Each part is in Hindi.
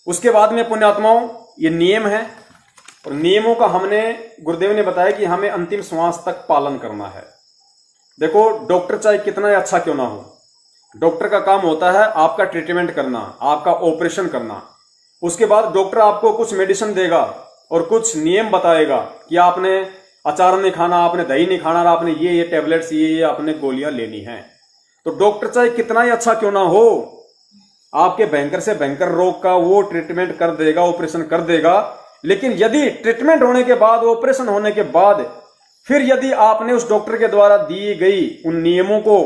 उसके बाद में पुण्यात्माओं ये नियम है, और नियमों का हमने गुरुदेव ने बताया कि हमें अंतिम श्वास तक पालन करना है। देखो, डॉक्टर चाहे कितना अच्छा क्यों ना हो, डॉक्टर का काम होता है आपका ट्रीटमेंट करना, आपका ऑपरेशन करना। उसके बाद डॉक्टर आपको कुछ मेडिसिन देगा और कुछ नियम बताएगा कि आपने अचार नहीं खाना, आपने दही नहीं खाना, आपने ये टेबलेट्स, ये आपने गोलियां लेनी है। तो डॉक्टर चाहे कितना ही अच्छा क्यों ना हो, आपके भयंकर से भयंकर रोग का वो ट्रीटमेंट कर देगा, ऑपरेशन कर देगा। लेकिन यदि ट्रीटमेंट होने के बाद, ऑपरेशन होने के बाद, फिर यदि आपने उस डॉक्टर के द्वारा दी गई उन नियमों को,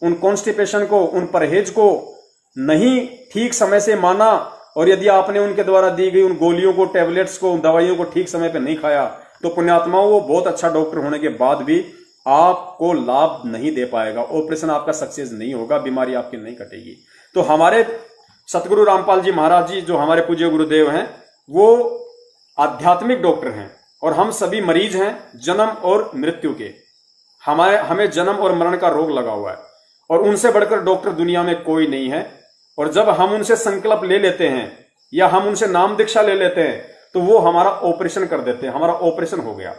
उन कॉन्स्टिपेशन को, उन परहेज को नहीं ठीक समय से माना, और यदि आपने उनके द्वारा दी गई उन गोलियों को, टैबलेट्स को, दवाइयों को ठीक समय पर नहीं खाया, तो पुण्यात्माओं वो बहुत अच्छा डॉक्टर होने के बाद भी आपको लाभ नहीं दे पाएगा, ऑपरेशन आपका सक्सेस नहीं होगा, बीमारी आपकी नहीं कटेगी। तो हमारे सतगुरु रामपाल जी महाराज जी, जो हमारे पूज्य गुरुदेव हैं, वो आध्यात्मिक डॉक्टर हैं, और हम सभी मरीज हैं जन्म और मृत्यु के। हमें जन्म और मरण का रोग लगा हुआ है, और उनसे बढ़कर डॉक्टर दुनिया में कोई नहीं है। और जब हम उनसे संकल्प ले लेते हैं या हम उनसे नाम दीक्षा ले लेते हैं, तो वो हमारा ऑपरेशन कर देते हैं, हमारा ऑपरेशन हो गया।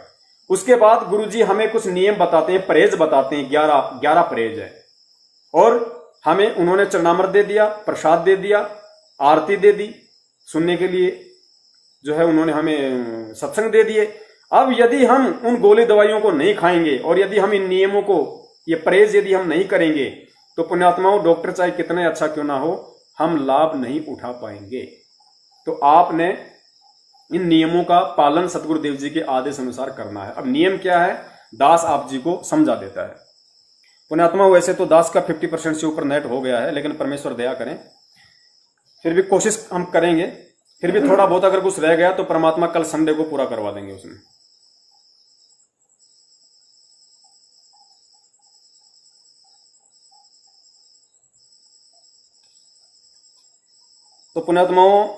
उसके बाद गुरुजी हमें कुछ नियम बताते हैं, परहेज बताते हैं, 11 परहेज है, और हमें उन्होंने चरणामृत दे दिया, प्रसाद दे दिया, आरती दे दी सुनने के लिए, जो है उन्होंने हमें सत्संग दे दिए। अब यदि हम उन गोली दवाइयों को नहीं खाएंगे, और यदि हम इन नियमों को, ये परहेज यदि हम नहीं करेंगे, तो पुण्यात्माओं डॉक्टर चाहे कितने अच्छा क्यों ना हो, हम लाभ नहीं उठा पाएंगे। तो आपने इन नियमों का पालन सतगुरुदेव जी के आदेश अनुसार करना है। अब नियम क्या है, दास आप जी को समझा देता है। पुण्यात्मा वैसे तो दास का 50% से ऊपर नेट हो गया है, लेकिन परमेश्वर दया करें, फिर भी कोशिश हम करेंगे। फिर भी थोड़ा बहुत अगर कुछ रह गया तो परमात्मा कल संडे को पूरा करवा देंगे उसमें। तो पुण्यात्माओं,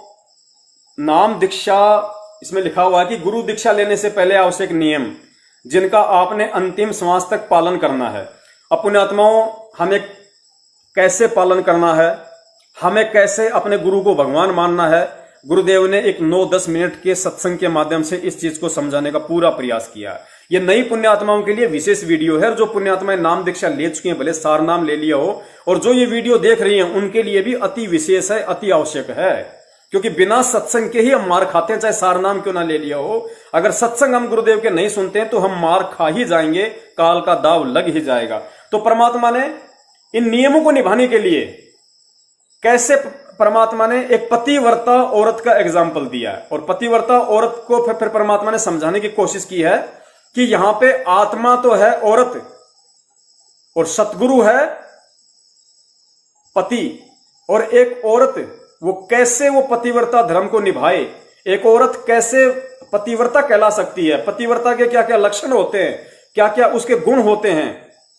नाम दीक्षा इसमें लिखा हुआ है कि गुरु दीक्षा लेने से पहले आवश्यक नियम जिनका आपने अंतिम श्वास तक पालन करना है। अब पुण्यात्माओं, हमें कैसे पालन करना है, हमें कैसे अपने गुरु को भगवान मानना है, गुरुदेव ने एक 9-10 मिनट के सत्संग के माध्यम से इस चीज को समझाने का पूरा प्रयास किया। ये नई पुण्यात्माओं के लिए विशेष वीडियो है, जो पुण्यात्माएं नाम दीक्षा ले चुकी हैं, भले सार नाम ले लिया हो, और जो ये वीडियो देख रही हैं उनके लिए भी अति विशेष है, अति आवश्यक है। क्योंकि बिना सत्संग के ही हम मार खाते हैं, चाहे सार नाम क्यों ना ले लिया हो। अगर सत्संग हम गुरुदेव के नहीं सुनते हैं तो हम मार खा ही जाएंगे, काल का दाव लग ही जाएगा। तो परमात्मा ने इन नियमों को निभाने के लिए कैसे, परमात्मा ने एक पतिव्रता औरत का एग्जाम्पल दिया है, और पतिव्रता औरत को फिर परमात्मा ने समझाने की कोशिश की है कि यहां पे आत्मा तो है औरत, और सतगुरु है पति, और एक औरत वो कैसे वो पतिव्रता धर्म को निभाए, एक औरत कैसे पतिव्रता कहला सकती है, पतिव्रता के क्या क्या लक्षण होते हैं, क्या क्या उसके गुण होते हैं,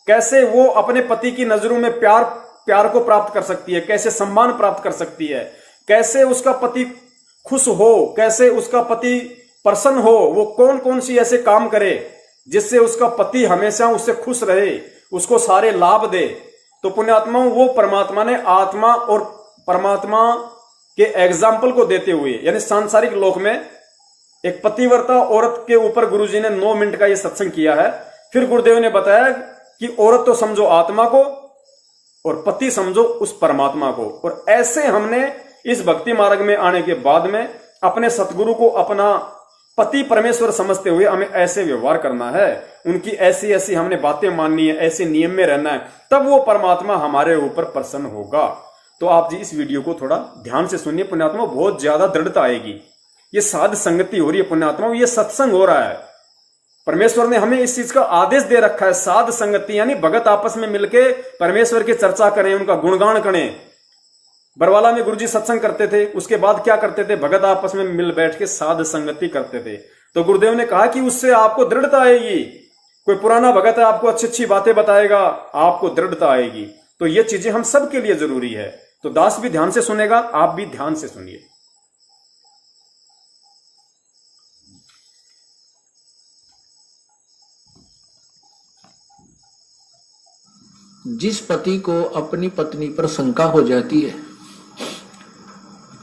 कैसे वो अपने पति की नजरों में प्यार को प्राप्त कर सकती है, कैसे सम्मान प्राप्त कर सकती है, कैसे उसका पति खुश हो, कैसे उसका पति प्रसन्न हो, वो कौन कौन सी ऐसे काम करे जिससे उसका पति हमेशा उससे खुश रहे, उसको सारे लाभ दे। तो पुण्यात्माओं, वो परमात्मा ने आत्मा और परमात्मा के एग्जाम्पल को देते हुए, यानी सांसारिक लोक में एक पतिव्रता औरत के ऊपर गुरुजी ने 9 मिनट का ये सत्संग किया है। फिर गुरुदेव ने बताया कि औरत तो समझो आत्मा को, और पति समझो उस परमात्मा को। और ऐसे हमने इस भक्ति मार्ग में आने के बाद में अपने सतगुरु को अपना पति परमेश्वर समझते हुए हमें ऐसे व्यवहार करना है, उनकी ऐसी ऐसी हमने बातें माननी है, ऐसे नियम में रहना है, तब वो परमात्मा हमारे ऊपर प्रसन्न होगा। तो आप जी इस वीडियो को थोड़ा ध्यान से सुनिए पुण्यात्मा, बहुत ज्यादा दृढ़ता आएगी। ये साध संगति हो रही है पुण्यात्मा, ये सत्संग हो रहा है। परमेश्वर ने हमें इस चीज का आदेश दे रखा है, साध संगति, यानी भगत आपस में मिलके परमेश्वर की चर्चा करें, उनका गुणगान करें। बरवाला में गुरुजी सत्संग करते थे, उसके बाद क्या करते थे, भगत आपस में मिल बैठ के साध संगति करते थे। तो गुरुदेव ने कहा कि उससे आपको दृढ़ता आएगी। कोई पुराना भगत है, आपको अच्छी अच्छी बातें बताएगा, आपको दृढ़ता आएगी। तो ये चीजें हम सबके लिए जरूरी है। तो दास भी ध्यान से सुनेगा, आप भी ध्यान से सुनिए। जिस पति को अपनी पत्नी पर शंका हो जाती है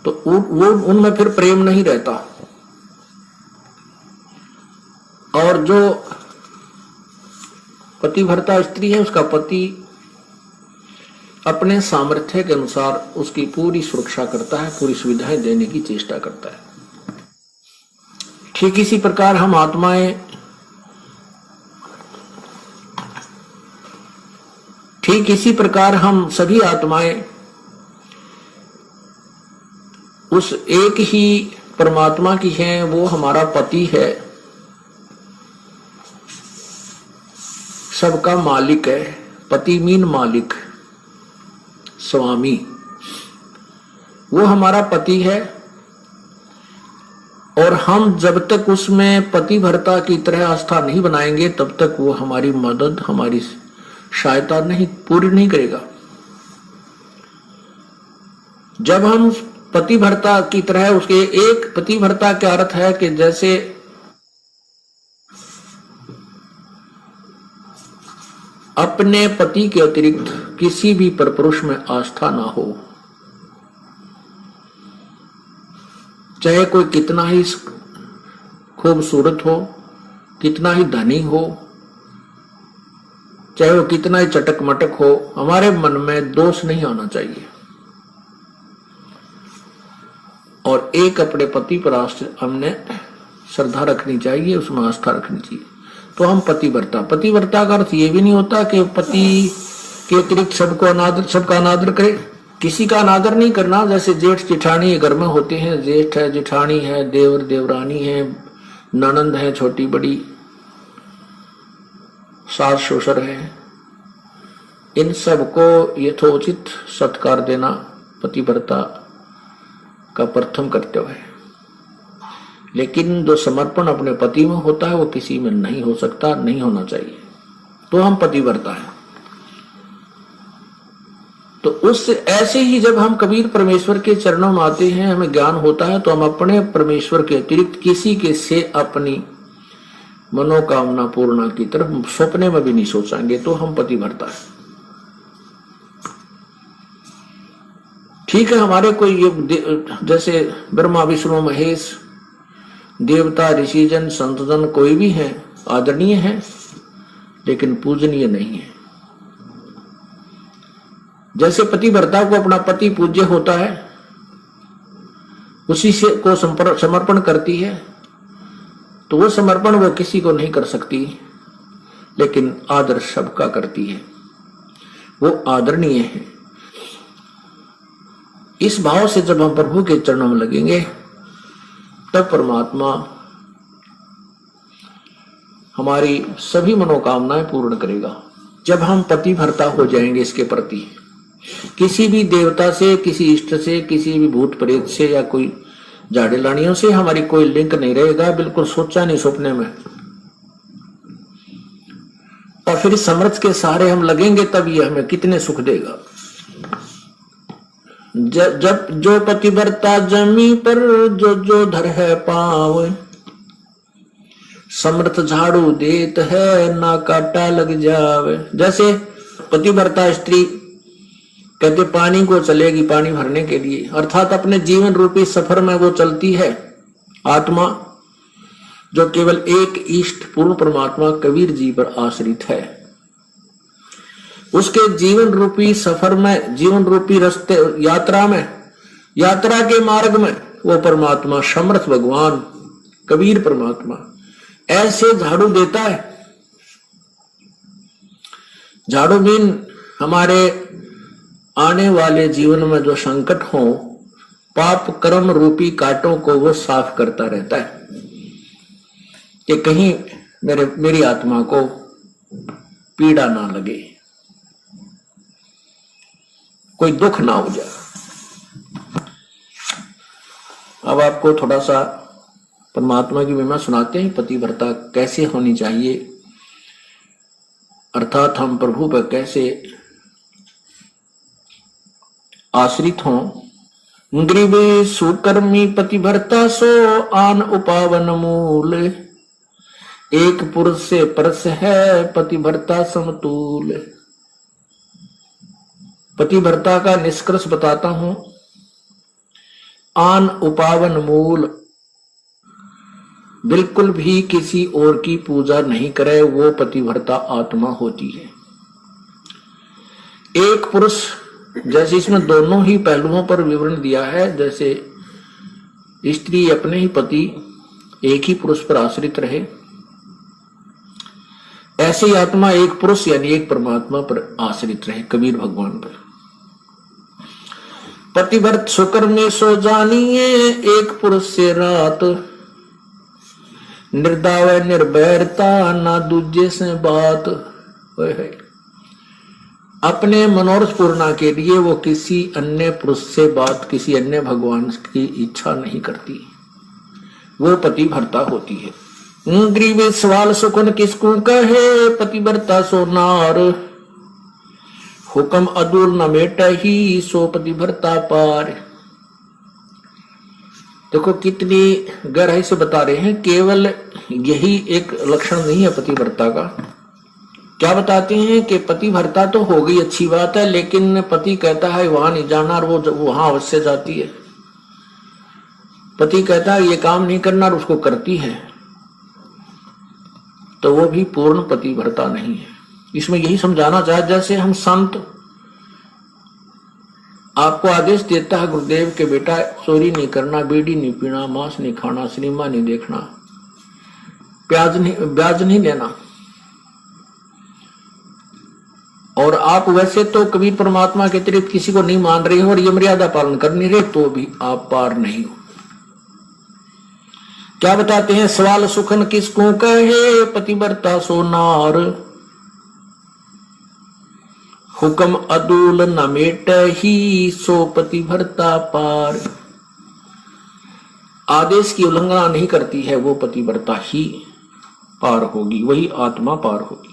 तो वो उनमें फिर प्रेम नहीं रहता। और जो पतिव्रता स्त्री है, उसका पति अपने सामर्थ्य के अनुसार उसकी पूरी सुरक्षा करता है, पूरी सुविधाएं देने की चेष्टा करता है। ठीक इसी प्रकार हम आत्माएं, ठीक इसी प्रकार हम सभी आत्माएं उस एक ही परमात्मा की हैं, वो हमारा पति है, सबका मालिक है। पति मीन मालिक, स्वामी, वो हमारा पति है। और हम जब तक उसमें पतिव्रता की तरह आस्था नहीं बनाएंगे, तब तक वो हमारी मदद, हमारी सहायता नहीं पूरी नहीं करेगा। जब हम पतिव्रता की तरह, उसके एक पतिव्रता का अर्थ है कि जैसे अपने पति के अतिरिक्त किसी भी परपुरुष में आस्था ना हो, चाहे कोई कितना ही खूबसूरत हो, कितना ही धनी हो, चाहे वो कितना ही चटक मटक हो, हमारे मन में दोष नहीं आना चाहिए। और एक अपने पति पर हमने श्रद्धा रखनी चाहिए, उसमें आस्था रखनी चाहिए। तो हम पतिव्रता, पतिव्रता का अर्थ ये भी नहीं होता कि पति के अतिरिक्त सबका अनादर करे, किसी का अनादर नहीं करना। जैसे जेठ जेठानी घर में होते हैं, जेठ है, जेठानी है, देवर देवरानी है, ननंद है छोटी बड़ी, सास ससुर है, इन सबको यथोचित सत्कार देना पतिव्रता का प्रथम कर्तव्य है। लेकिन जो समर्पण अपने पति में होता है, वो किसी में नहीं हो सकता, नहीं होना चाहिए। तो हम पतिव्रता हैं। तो उस ऐसे ही जब हम कबीर परमेश्वर के चरणों में आते हैं, हमें ज्ञान होता है, तो हम अपने परमेश्वर के अतिरिक्त किसी के से अपनी मनोकामना पूर्णा की तरफ सपने में भी नहीं सोचेंगे। तो हम पतिव्रता है। ठीक है, हमारे कोई जैसे ब्रह्मा विष्णु महेश, देवता ऋषिजन संतजन कोई भी है, आदरणीय है, लेकिन पूजनीय नहीं है। जैसे पतिव्रता को अपना पति पूज्य होता है, उसी से को समर्पण करती है, तो वो समर्पण वो किसी को नहीं कर सकती, लेकिन आदर सबका करती है, वो आदरणीय है। इस भाव से जब हम प्रभु के चरणों में लगेंगे, तब परमात्मा हमारी सभी मनोकामनाएं पूर्ण करेगा। जब हम पतिव्रता हो जाएंगे इसके प्रति, किसी भी देवता से, किसी इष्ट से, किसी भी भूत प्रेत से या कोई झाड़े लानियों से हमारी कोई लिंक नहीं रहेगा, बिल्कुल सोचा नहीं सपने में। और फिर समर्थ के सहारे हम लगेंगे, तब ये हमें कितने सुख देगा। जब जो पतिव्रता जमी पर जो धर है पाव, समर्थ झाड़ू देत है ना काटा लग जावे। जैसे पतिव्रता स्त्री कहते पानी को चलेगी, पानी भरने के लिए, अर्थात अपने जीवन रूपी सफर में वो चलती है। आत्मा जो केवल एक इष्ट पूर्ण परमात्मा कबीर जी पर आश्रित है, उसके जीवन रूपी सफर में, जीवन रूपी रास्ते, यात्रा में, यात्रा के मार्ग में वो परमात्मा समर्थ भगवान कबीर परमात्मा ऐसे झाड़ू देता है। झाड़ू मीन हमारे आने वाले जीवन में जो संकट हो, पाप कर्म रूपी कांटों को वो साफ करता रहता है कि कहीं मेरी आत्मा को पीड़ा ना लगे, कोई दुख ना हो जाए। अब आपको थोड़ा सा परमात्मा की महिमा सुनाते हैं, पतिव्रता कैसे होनी चाहिए, अर्थात हम प्रभु पर कैसे आश्रित हों। गरीबी सुकर्मी पतिव्रता सो आन उपावन मूल, एक पुरुष से परस है पतिव्रता समतूल। पतिव्रता का निष्कर्ष बताता हूं। आन उपावन मूल, बिल्कुल भी किसी और की पूजा नहीं करे, वो पतिव्रता आत्मा होती है। एक पुरुष, जैसे इसमें दोनों ही पहलुओं पर विवरण दिया है, जैसे स्त्री अपने ही पति एक ही पुरुष पर आश्रित रहे, ऐसे ही आत्मा एक पुरुष यानी एक परमात्मा पर आश्रित रहे, कबीर भगवान पर। पतिव्रत शुक्र में सो जानिए, एक पुरुष से रात, निर्दाव निर्भयता ना दूजे से बात। अपने मनोरथ पूर्णा के लिए वो किसी अन्य पुरुष से बात, किसी अन्य भगवान की इच्छा नहीं करती, वो पतिव्रता होती है। ग्रीव सवाल सुकुन किसको कहे, पतिव्रता सो नार, हुक्म अदूल न मेटा ही, सो पतिव्रता पार। देखो कितनी गहराई से बता रहे हैं, केवल यही एक लक्षण नहीं है पतिव्रता का। क्या बताते हैं कि पतिव्रता तो हो गई, अच्छी बात है, लेकिन पति कहता है वहां नहीं जाना और वो वहां अवश्य जाती है। पति कहता है ये काम नहीं करना और उसको करती है, तो वो भी पूर्ण पतिव्रता नहीं है। इसमें यही समझाना चाहे, जैसे हम संत आपको आदेश देता है गुरुदेव के बेटा चोरी नहीं करना, बीड़ी नहीं पीना, मांस नहीं खाना, सिनेमा नहीं देखना, ब्याज नहीं लेना, और आप वैसे तो कबीर परमात्मा के अतिरिक्त किसी को नहीं मान रहे हो और ये मर्यादा पालन कर नहीं रहे, तो भी आप पार नहीं हो। क्या बताते हैं, सवाल सुखन किसको कहे, पतिव्रता सो नार, हुक्म अदूल न मेट ही, सो पतिव्रता पार। आदेश की उल्लंघना नहीं करती है, वो पतिव्रता ही पार होगी, वही आत्मा पार होगी।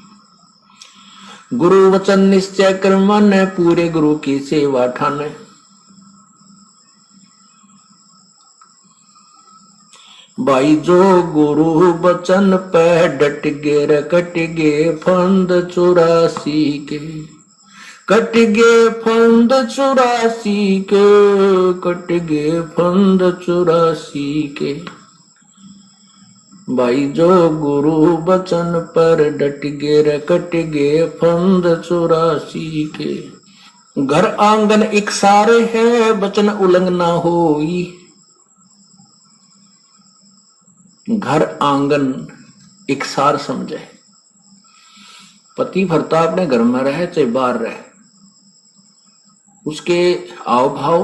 गुरु वचन निश्चय कर मन, पूरे गुरु की सेवा ठान। भाई जो गुरु वचन पे डट गे रे, कट गे फंद 84 के, कट गे फंद 84 के, कट गे फंद 84 के। भाई जो गुरु वचन पर डट गे रे, कट गे फंद 84 के। घर आंगन एक सारे है, वचन उल्लंघना होई। घर आंगन एक सार समझे, पतिव्रता अपने घर में रहे चाहे बाहर रहे, उसके आव भाव,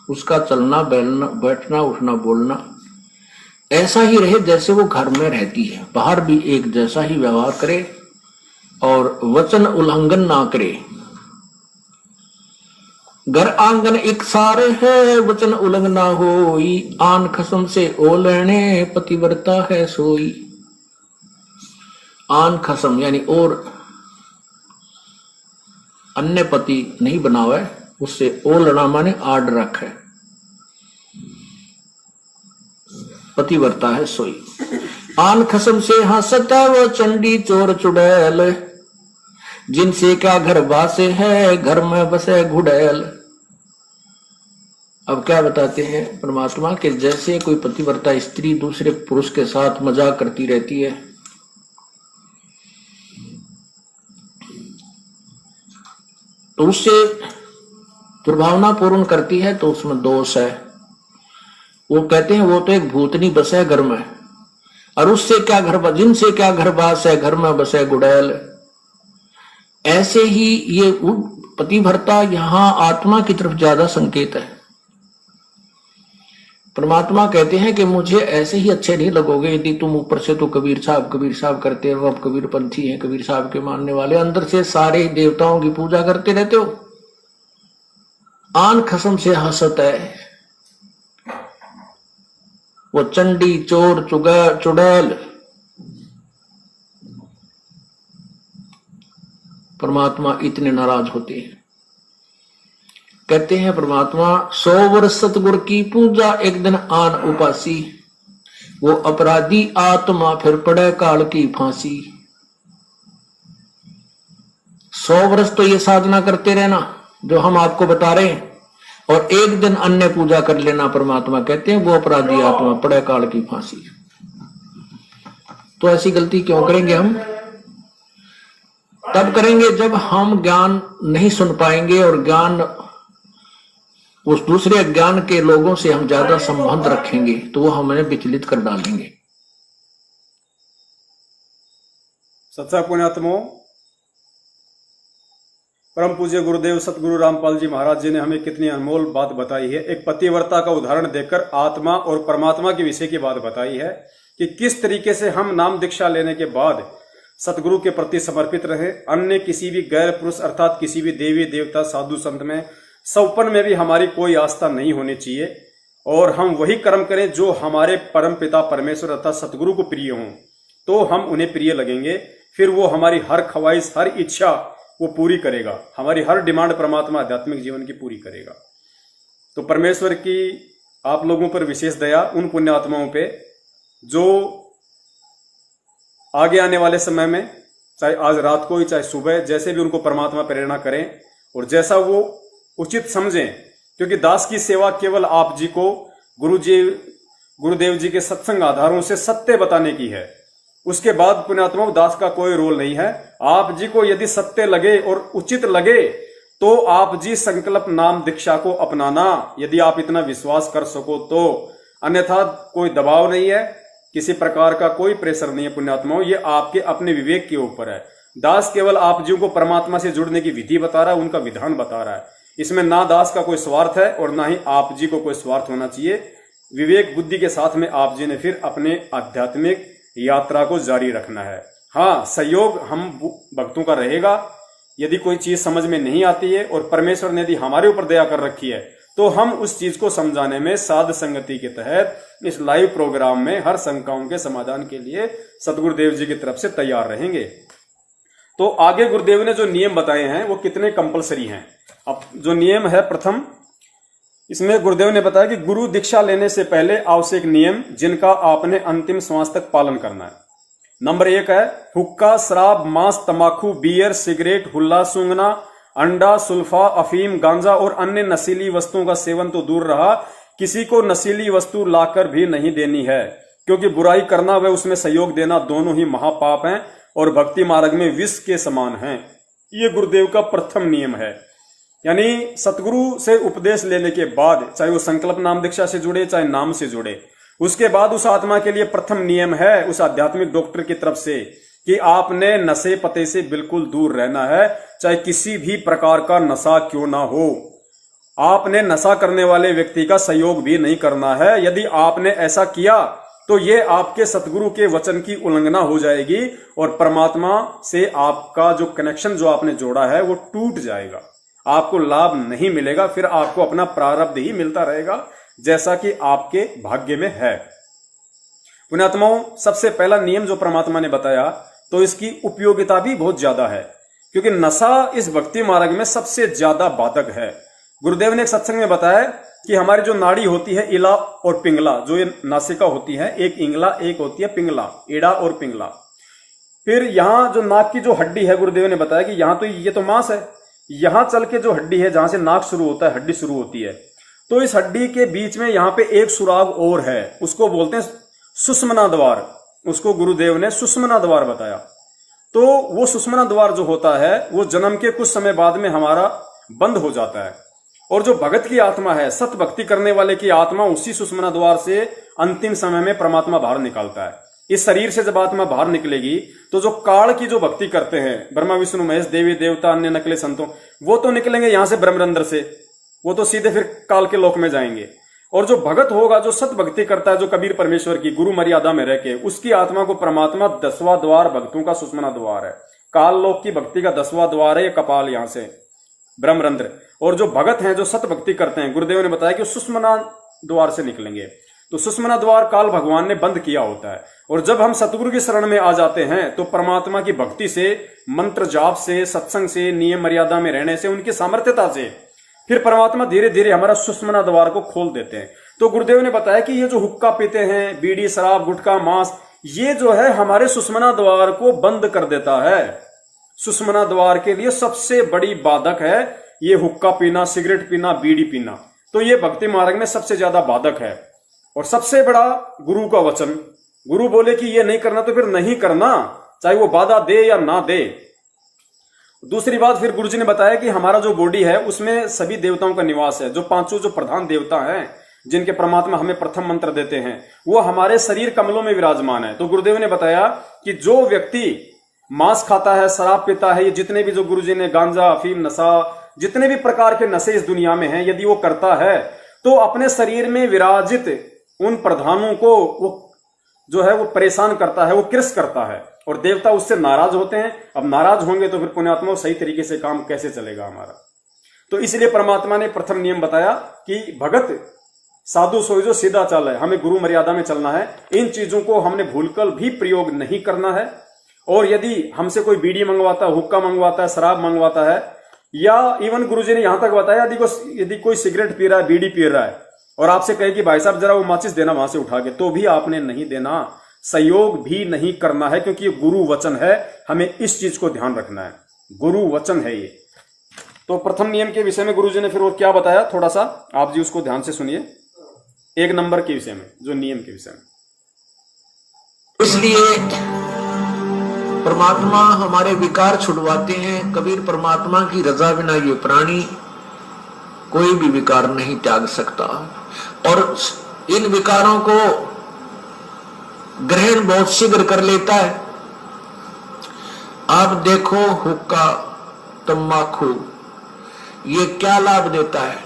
उसका चलना बैठना उठना बोलना ऐसा ही रहे जैसे वो घर में रहती है, बाहर भी एक जैसा ही व्यवहार करे और वचन उल्लंघन ना करे। घर आंगन एक सारे है, वचन उल्लंघना होई। आन खसम से ओ लेने, पतिव्रता है सोई। आन खसम यानी और अन्य पति नहीं बनावे, उससे ओ लड़ा माने आड रखे, पतिव्रता है सोई। आन खसम से हंसत है वो चंडी चोर चुड़ैल, जिनसे क्या घर बासे है, घर में बसे घुड़ैल। अब क्या बताते हैं परमात्मा के, जैसे कोई पतिव्रता स्त्री दूसरे पुरुष के साथ मजाक करती रहती है, तो उससे दुर्भावना पूर्ण करती है, तो उसमें दोष है। वो कहते हैं वो तो एक भूतनी बसे घर में, और उससे क्या घर, जिनसे क्या घर बास है, घर में बसे गुड़ैल। ऐसे ही ये पतिव्रता यहां आत्मा की तरफ ज्यादा संकेत है। परमात्मा कहते हैं कि मुझे ऐसे ही अच्छे नहीं लगोगे यदि तुम ऊपर से तो कबीर साहब करते हो, अब कबीर पंथी हैं, कबीर साहब के मानने वाले, अंदर से सारे देवताओं की पूजा करते रहते हो। आन खसम से हंसत है वो चंडी चोर चुड़ैल। परमात्मा इतने नाराज होते हैं। कहते हैं परमात्मा 100 वर्ष सतगुरु की पूजा, एक दिन आन उपासी। वो अपराधी आत्मा फिर पड़े काल की फांसी। 100 वर्ष तो ये साधना करते रहना जो हम आपको बता रहे हैं, और एक दिन अन्य पूजा कर लेना परमात्मा कहते हैं, वो अपराधी आत्मा पड़े काल की फांसी। तो ऐसी गलती क्यों करेंगे हम? तब करेंगे जब हम ज्ञान नहीं सुन पाएंगे और ज्ञान उस दूसरे ज्ञान के लोगों से हम ज्यादा संबंध रखेंगे तो वो हमें विचलित कर डालेंगे। सच्चा पुण्यात्मों, परम पूज्य गुरुदेव सतगुरु रामपाल जी महाराज जी ने हमें कितनी अनमोल बात बताई है। एक पतिव्रता का उदाहरण देकर आत्मा और परमात्मा के विषय की बात बताई है कि किस तरीके से हम नाम दीक्षा लेने के बाद सतगुरु के प्रति समर्पित रहे। अन्य किसी भी गैर पुरुष अर्थात किसी भी देवी देवता साधु संत में सौपन में भी हमारी कोई आस्था नहीं होनी चाहिए और हम वही कर्म करें जो हमारे परम पिता परमेश्वर अर्थात सतगुरु को प्रिय हों, तो हम उन्हें प्रिय लगेंगे। फिर वो हमारी हर ख्वाहिश हर इच्छा वो पूरी करेगा, हमारी हर डिमांड परमात्मा आध्यात्मिक जीवन की पूरी करेगा। तो परमेश्वर की आप लोगों पर विशेष दया उन पुण्यात्माओं पे जो आगे आने वाले समय में, चाहे आज रात को ही चाहे सुबह, जैसे भी उनको परमात्मा प्रेरणा करें और जैसा वो उचित समझें, क्योंकि दास की सेवा केवल आप जी को गुरुदेव जी के सत्संग आधारों से सत्य बताने की है। उसके बाद पुण्यात्माओं दास का कोई रोल नहीं है। आप जी को यदि सत्य लगे और उचित लगे तो आप जी संकल्प नाम दीक्षा को अपनाना, यदि आप इतना विश्वास कर सको तो। अन्यथा कोई दबाव नहीं है, किसी प्रकार का कोई प्रेशर नहीं है पुण्यात्माओं, ये आपके अपने विवेक के ऊपर है। दास केवल आप जी को परमात्मा से जुड़ने की विधि बता रहा है, उनका विधान बता रहा है। इसमें ना दास का कोई स्वार्थ है और ना ही आप जी को कोई स्वार्थ होना चाहिए। विवेक बुद्धि के साथ में आप जी ने फिर अपने आध्यात्मिक यात्रा को जारी रखना है। हाँ, सहयोग हम भक्तों का रहेगा। यदि कोई चीज समझ में नहीं आती है और परमेश्वर ने यदि हमारे ऊपर दया कर रखी है तो हम उस चीज को समझाने में साध संगति के तहत इस लाइव प्रोग्राम में हर शंकाओं के समाधान के लिए सतगुरुदेव जी की तरफ से तैयार रहेंगे। तो आगे गुरुदेव ने जो नियम बताए हैं वो कितने कंपलसरी हैं। अब जो नियम है प्रथम, इसमें गुरुदेव ने बताया कि गुरु दीक्षा लेने से पहले आवश्यक नियम जिनका आपने अंतिम श्वास तक पालन करना है। नंबर 1 है हुक्का, शराब, मांस, तंबाकू, बियर, सिगरेट, हुल्ला सूंघना, अंडा, सुल्फा, अफीम, गांजा और अन्य नशीली वस्तुओं का सेवन तो दूर रहा, किसी को नशीली वस्तु लाकर भी नहीं देनी है, क्योंकि बुराई करना व उसमें सहयोग देना दोनों ही महापाप हैं और भक्ति मार्ग में विष के समान हैं। ये गुरुदेव का प्रथम नियम है। यानी सतगुरु से उपदेश लेने के बाद, चाहे वो संकल्प नाम दीक्षा से जुड़े चाहे नाम से जुड़े, उसके बाद उस आत्मा के लिए प्रथम नियम है उस आध्यात्मिक डॉक्टर की तरफ से कि आपने नशे पते से बिल्कुल दूर रहना है, चाहे किसी भी प्रकार का नशा क्यों ना हो। आपने नशा करने वाले व्यक्ति का सहयोग भी नहीं करना है। यदि आपने ऐसा किया तो ये आपके सतगुरु के वचन की उल्लंघना हो जाएगी और परमात्मा से आपका जो कनेक्शन जो आपने जोड़ा है वो टूट जाएगा, आपको लाभ नहीं मिलेगा। फिर आपको अपना प्रारब्ध ही मिलता रहेगा जैसा कि आपके भाग्य में है। पुण्यात्माओं, सबसे पहला नियम जो परमात्मा ने बताया तो इसकी उपयोगिता भी बहुत ज्यादा है, क्योंकि नशा इस भक्ति मार्ग में सबसे ज्यादा बाधक है। गुरुदेव ने एक सत्संग में बताया कि हमारी जो नाड़ी होती है इला और पिंगला, जो ये नासिका होती है, एक इंगला एक होती है पिंगला, इड़ा और पिंगला। फिर यहां जो नाक की जो हड्डी है, गुरुदेव ने बताया कि यहां तो ये तो मांस है, यहां चल के जो हड्डी है जहां से नाक शुरू होता है हड्डी शुरू होती है, तो इस हड्डी के बीच में यहां पे एक सुराग और है, उसको बोलते हैं सुषुम्ना द्वार। उसको गुरुदेव ने सुषुम्ना द्वार बताया। तो वो सुषुम्ना द्वार जो होता है वो जन्म के कुछ समय बाद में हमारा बंद हो जाता है, और जो भगत की आत्मा है, सत भक्ति करने वाले की आत्मा, उसी सुषुम्ना द्वार से अंतिम समय में परमात्मा बाहर निकालता है। इस शरीर से जब आत्मा बाहर निकलेगी तो जो काल की जो भक्ति करते हैं, ब्रह्मा विष्णु महेश देवी देवता अन्य नकले संतों, वो तो निकलेंगे यहां से ब्रह्मरंध्र से, वो तो सीधे फिर काल के लोक में जाएंगे। और जो भगत होगा, जो सत भक्ति करता है, जो कबीर परमेश्वर की गुरु मर्यादा में रह के, उसकी आत्मा को परमात्मा 10वां द्वार भक्तों का सुषुम्ना द्वार है। काल लोक की भक्ति का 10वां द्वार है ये कपाल, यहां से ब्रह्मरंध्र। और जो भगत हैं, जो सत भक्ति करते हैं, गुरुदेव ने बताया कि सुषुम्ना द्वार से निकलेंगे। तो सुषुम्ना द्वार काल भगवान ने बंद किया होता है, और जब हम सतगुरु की शरण में आ जाते हैं तो परमात्मा की भक्ति से, मंत्र जाप से, सत्संग से, नियम मर्यादा में रहने से, उनकी सामर्थ्यता से फिर परमात्मा धीरे धीरे हमारा सुषुम्ना द्वार को खोल देते हैं। तो गुरुदेव ने बताया कि ये जो हुक्का पीते हैं, बीड़ी, शराब, गुटखा, मांस, ये जो है हमारे सुषुम्ना द्वार को बंद कर देता है। सुषुम्ना द्वार के लिए सबसे बड़ी बाधक है ये हुक्का पीना, सिगरेट पीना, बीड़ी पीना। तो ये भक्ति मार्ग में सबसे ज्यादा बाधक है। और सबसे बड़ा गुरु का वचन, गुरु बोले कि ये नहीं करना तो फिर नहीं करना, चाहे वो बाधा दे या ना दे। दूसरी बात फिर गुरुजी ने बताया कि हमारा जो बॉडी है उसमें सभी देवताओं का निवास है। जो पांचों जो प्रधान देवता हैं जिनके परमात्मा हमें प्रथम मंत्र देते हैं वो हमारे शरीर कमलों में विराजमान है। तो गुरुदेव ने बताया कि जो व्यक्ति मांस खाता है, शराब पीता है, ये जितने भी जो गुरुजी ने गांजा, अफीम, नशा, जितने भी प्रकार के नशे इस दुनिया में हैं, यदि वो करता है तो अपने शरीर में विराजित उन प्रधानों को वो जो है वो परेशान करता है, वो कृष करता है और देवता उससे नाराज होते हैं। अब नाराज होंगे तो फिर पुण्यात्मा सही तरीके से काम कैसे चलेगा हमारा। तो इसलिए परमात्मा ने प्रथम नियम बताया कि भगत साधु सोई जो सीधा चल है, हमें गुरु मर्यादा में चलना है। इन चीजों को हमने भूलकर भी प्रयोग नहीं करना है। और यदि हमसे कोई बीड़ी मंगवाता है, हुक्का मंगवाता है, शराब मंगवाता है, या इवन गुरुजी ने यहां तक बताया यदि कोई सिगरेट पी रहा है, बीड़ी पी रहा है और आपसे कहे कि भाई साहब जरा वो माचिस देना वहां से उठा के, तो भी आपने नहीं देना, सहयोग भी नहीं करना है, क्योंकि ये गुरु वचन है। हमें इस चीज को ध्यान रखना है, गुरु वचन है ये। तो प्रथम नियम के विषय में गुरुजी ने फिर वो क्या बताया, थोड़ा सा आप जी उसको ध्यान से सुनिए। 1 नंबर के विषय में, जो नियम के विषय में, इसलिए परमात्मा हमारे विकार छुड़वाते हैं। कबीर परमात्मा की रजा बिना ये प्राणी कोई भी विकार नहीं त्याग सकता और इन विकारों को ग्रहण बहुत शीघ्र कर लेता है। आप देखो हुक्का, तंबाकू, ये क्या लाभ देता है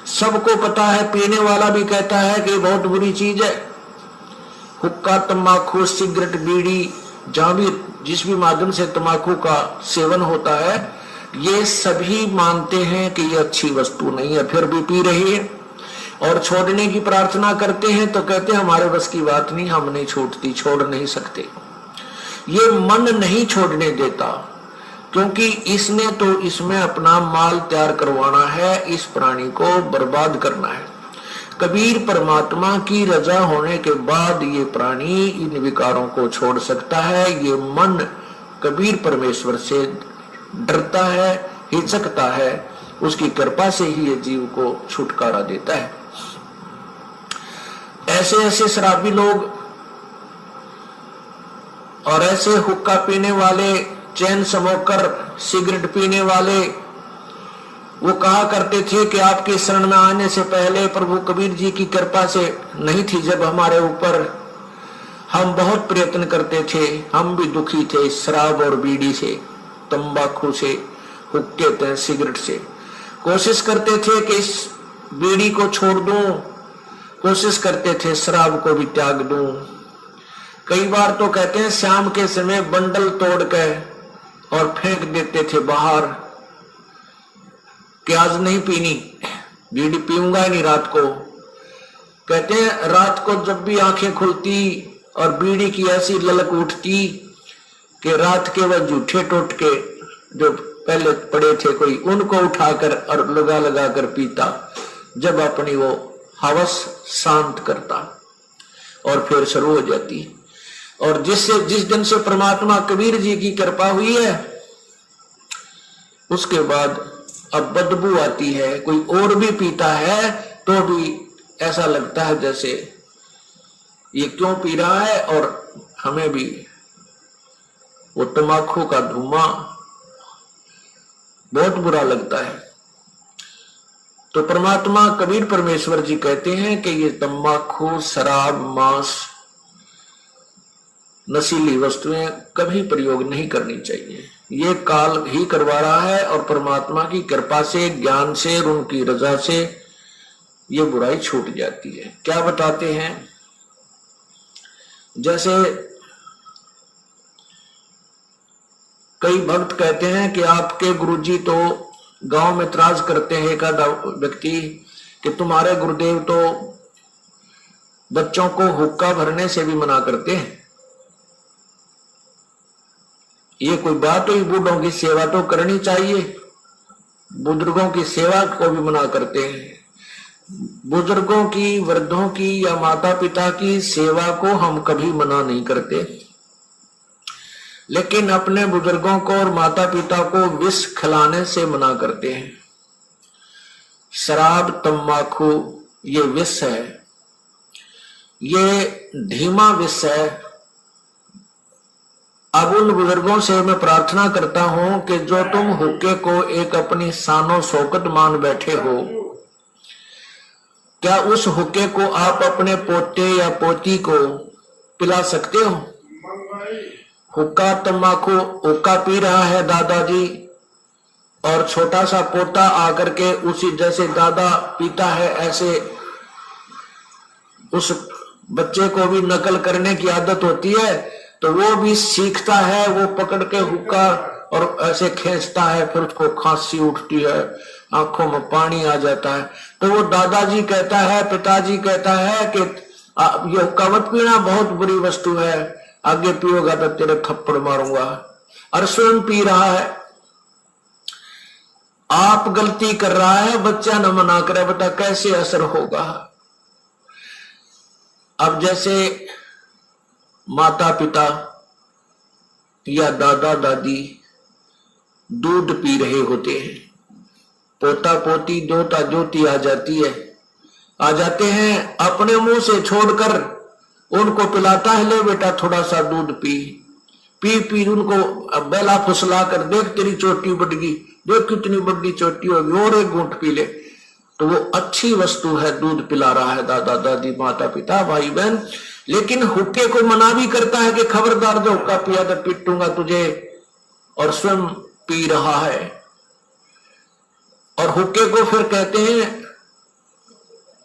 सबको पता है, पीने वाला भी कहता है कि बहुत बुरी चीज है। हुक्का, तंबाकू, सिगरेट, बीड़ी, जहां भी जिस भी माध्यम से तंबाकू का सेवन होता है, ये सभी मानते हैं कि ये अच्छी वस्तु नहीं है, फिर भी पी रही है और छोड़ने की प्रार्थना करते हैं तो कहते हैं हमारे बस की बात नहीं, हम नहीं छूटती, छोड़ नहीं सकते। ये मन नहीं छोड़ने देता क्योंकि इसने तो इसमें अपना माल तैयार करवाना है, इस प्राणी को बर्बाद करना है। कबीर परमात्मा की रजा होने के बाद ये प्राणी इन विकारों को छोड़ सकता है। ये मन कबीर परमेश्वर से डरता है, हिचकता है, उसकी कृपा से ही ये जीव को छुटकारा देता है। ऐसे ऐसे शराबी लोग और ऐसे हुक्का पीने वाले, चैन स्मोकर, सिगरेट पीने वाले, वो कहा करते थे कि आपके शरण में आने से पहले प्रभु कबीर जी की कृपा से नहीं थी जब हमारे ऊपर, हम बहुत प्रयत्न करते थे, हम भी दुखी थे शराब और बीड़ी से, तंबाकू से, हुक्के से, सिगरेट से। कोशिश करते थे कि इस बीड़ी को छोड़ दूं, कोशिश करते थे शराब को भी त्याग दूं। कई बार तो कहते हैं शाम के समय बंडल तोड़ के और फेंक देते थे बाहर कि आज नहीं पीनी, बीड़ी पीऊंगा ही नहीं रात को। कहते हैं रात को जब भी आंखें खुलती और बीड़ी की ऐसी ललक उठती कि रात के वह जूठे टोटके जो पहले पड़े थे कोई, उनको उठाकर और लगा लगा कर पीता, जब अपनी वो हवस शांत करता और फिर शुरू हो जाती। और जिस दिन से परमात्मा कबीर जी की कृपा हुई है उसके बाद अब बदबू आती है। कोई और भी पीता है तो भी ऐसा लगता है जैसे ये क्यों पी रहा है, और हमें भी वो तंबाकू का धुआं बहुत बुरा लगता है। तो परमात्मा कबीर परमेश्वर जी कहते हैं कि ये तंबाकू, शराब, मांस, नशीली वस्तुएं कभी प्रयोग नहीं करनी चाहिए। ये काल ही करवा रहा है और परमात्मा की कृपा से, ज्ञान से और उनकी रजा से ये बुराई छूट जाती है। क्या बताते हैं, जैसे कई भक्त कहते हैं कि आपके गुरुजी तो गांव में त्राज करते हैं, एक आधा व्यक्ति, कि तुम्हारे गुरुदेव तो बच्चों को हुक्का भरने से भी मना करते हैं। ये कोई बात हुई? बूढ़ों की सेवा तो करनी चाहिए, बुजुर्गों की सेवा को भी मना करते हैं। बुजुर्गों की, वृद्धों की या माता पिता की सेवा को हम कभी मना नहीं करते, लेकिन अपने बुजुर्गों को और माता पिता को विष खिलाने से मना करते हैं। शराब तंबाकू ये विष है, ये धीमा विष है। अब उन बुजुर्गों से मैं प्रार्थना करता हूं कि जो तुम हुक्के को एक अपनी शानो शौकत मान बैठे हो, क्या उस हुक्के को आप अपने पोते या पोती को पिला सकते हो? हुक्का तंबाकू हुक्का पी रहा है दादाजी, और छोटा सा पोता आकर के उसी जैसे दादा पीता है ऐसे उस बच्चे को भी नकल करने की आदत होती है, तो वो भी सीखता है, वो पकड़ के हुक्का और ऐसे खींचता है, फिर उसको खांसी उठती है, आंखों में पानी आ जाता है। तो वो दादाजी कहता है, पिताजी कहता है कि ये हुक्का मत पीना, बहुत बुरी वस्तु है, आगे पियोगा तो तेरे थप्पड़ मारूंगा। और स्वयं पी रहा है, आप गलती कर रहा है, बच्चा न मना करे, बता कैसे असर होगा। अब जैसे माता पिता या दादा दादी दूध पी रहे होते हैं, पोता पोती दोता जोती आ जाते हैं, अपने मुंह से छोड़कर उनको पिलाता है, ले बेटा थोड़ा सा दूध पी पी पी उनको बेला फुसला कर, देख तेरी चोटी बढ़ गई, देख कितनी बड़ी चोटी होगी, और एक घूंट पी ले। तो वो अच्छी वस्तु है, दूध पिला रहा है दादा दादी माता पिता भाई बहन। लेकिन हुक्के को मना भी करता है कि खबरदार जो हुक्का पिया तो पीटूंगा तुझे, और स्वयं पी रहा है। और हुक्के को फिर कहते हैं,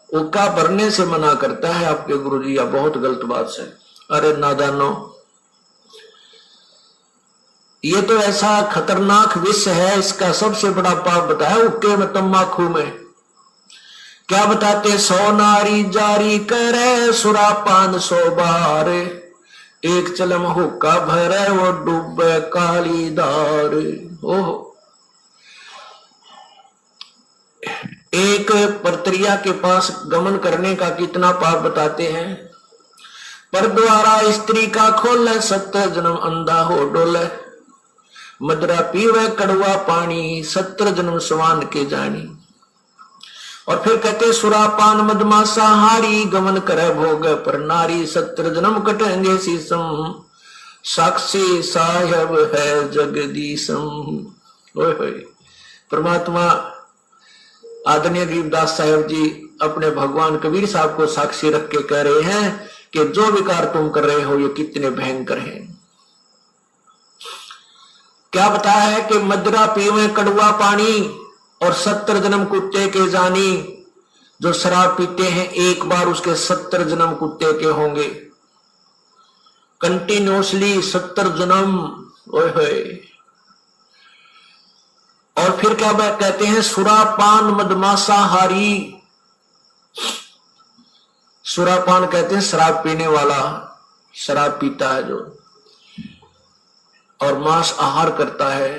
हुक्का भरने से मना करता है आपके गुरुजी, या बहुत गलत बात है। अरे नादानो, ये तो ऐसा खतरनाक विष है, इसका सबसे बड़ा पाप बताया हुक्के में तंबाकू में। क्या बताते, 100 नारी जारी करे सुरापान 100 बार, एक चलम हुक्का भरे वो डूबे काली दार। ओह, एक परत्रिया के पास गमन करने का कितना पाप बताते हैं। पर द्वारा स्त्री का खोले 70 जन्म अंधा हो डोले, मदरा पीवे कड़वा पानी 70 जन्म स्वान के जानी। और फिर कहते, सुरापान मदमासा हारी गमन करे भोग पर नारी, 70 जन्म कटेंगे शीसम साक्षी साहेब है जगदीशम। ओए होए, परमात्मा आदरणीय गरीबदास साहेब जी अपने भगवान कबीर साहब को साक्षी रख के कह रहे हैं कि जो विकार तुम कर रहे हो ये कितने भयंकर हैं। क्या बताया है कि मदरा पीवे कड़वा पानी और 70 जन्म कुत्ते के जानी। जो शराब पीते हैं एक बार उसके 70 जन्म कुत्ते के होंगे, कंटिन्यूसली 70 जन्म। ओए होए, और फिर क्या कहते हैं, सुरापान मदमासा हारी। सुरापान कहते हैं शराब पीने वाला, शराब पीता है जो, और मांस आहार करता है।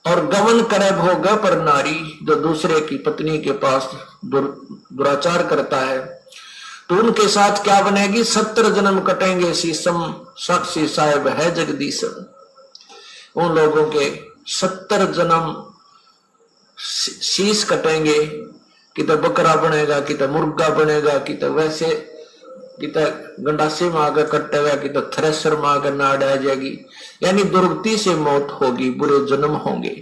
और गमन करे भोग पर नारी, जो दूसरे की पत्नी के पास दुराचार करता है, तो उनके साथ क्या बनेगी, 70 जन्म कटेंगे शीसम साक्षी साहेब है जगदीशम। उन लोगों के 70 जन्म शीश कटेंगे, कि तो बकरा बनेगा, कि तो मुर्गा बनेगा, कि तो वैसे, कि तो गंडासे में आकर कटेगा, कि तो थ्रेसर में आकर नाड़ आ जाएगी, यानी दुर्गति से मौत होगी, बुरे जन्म होंगे।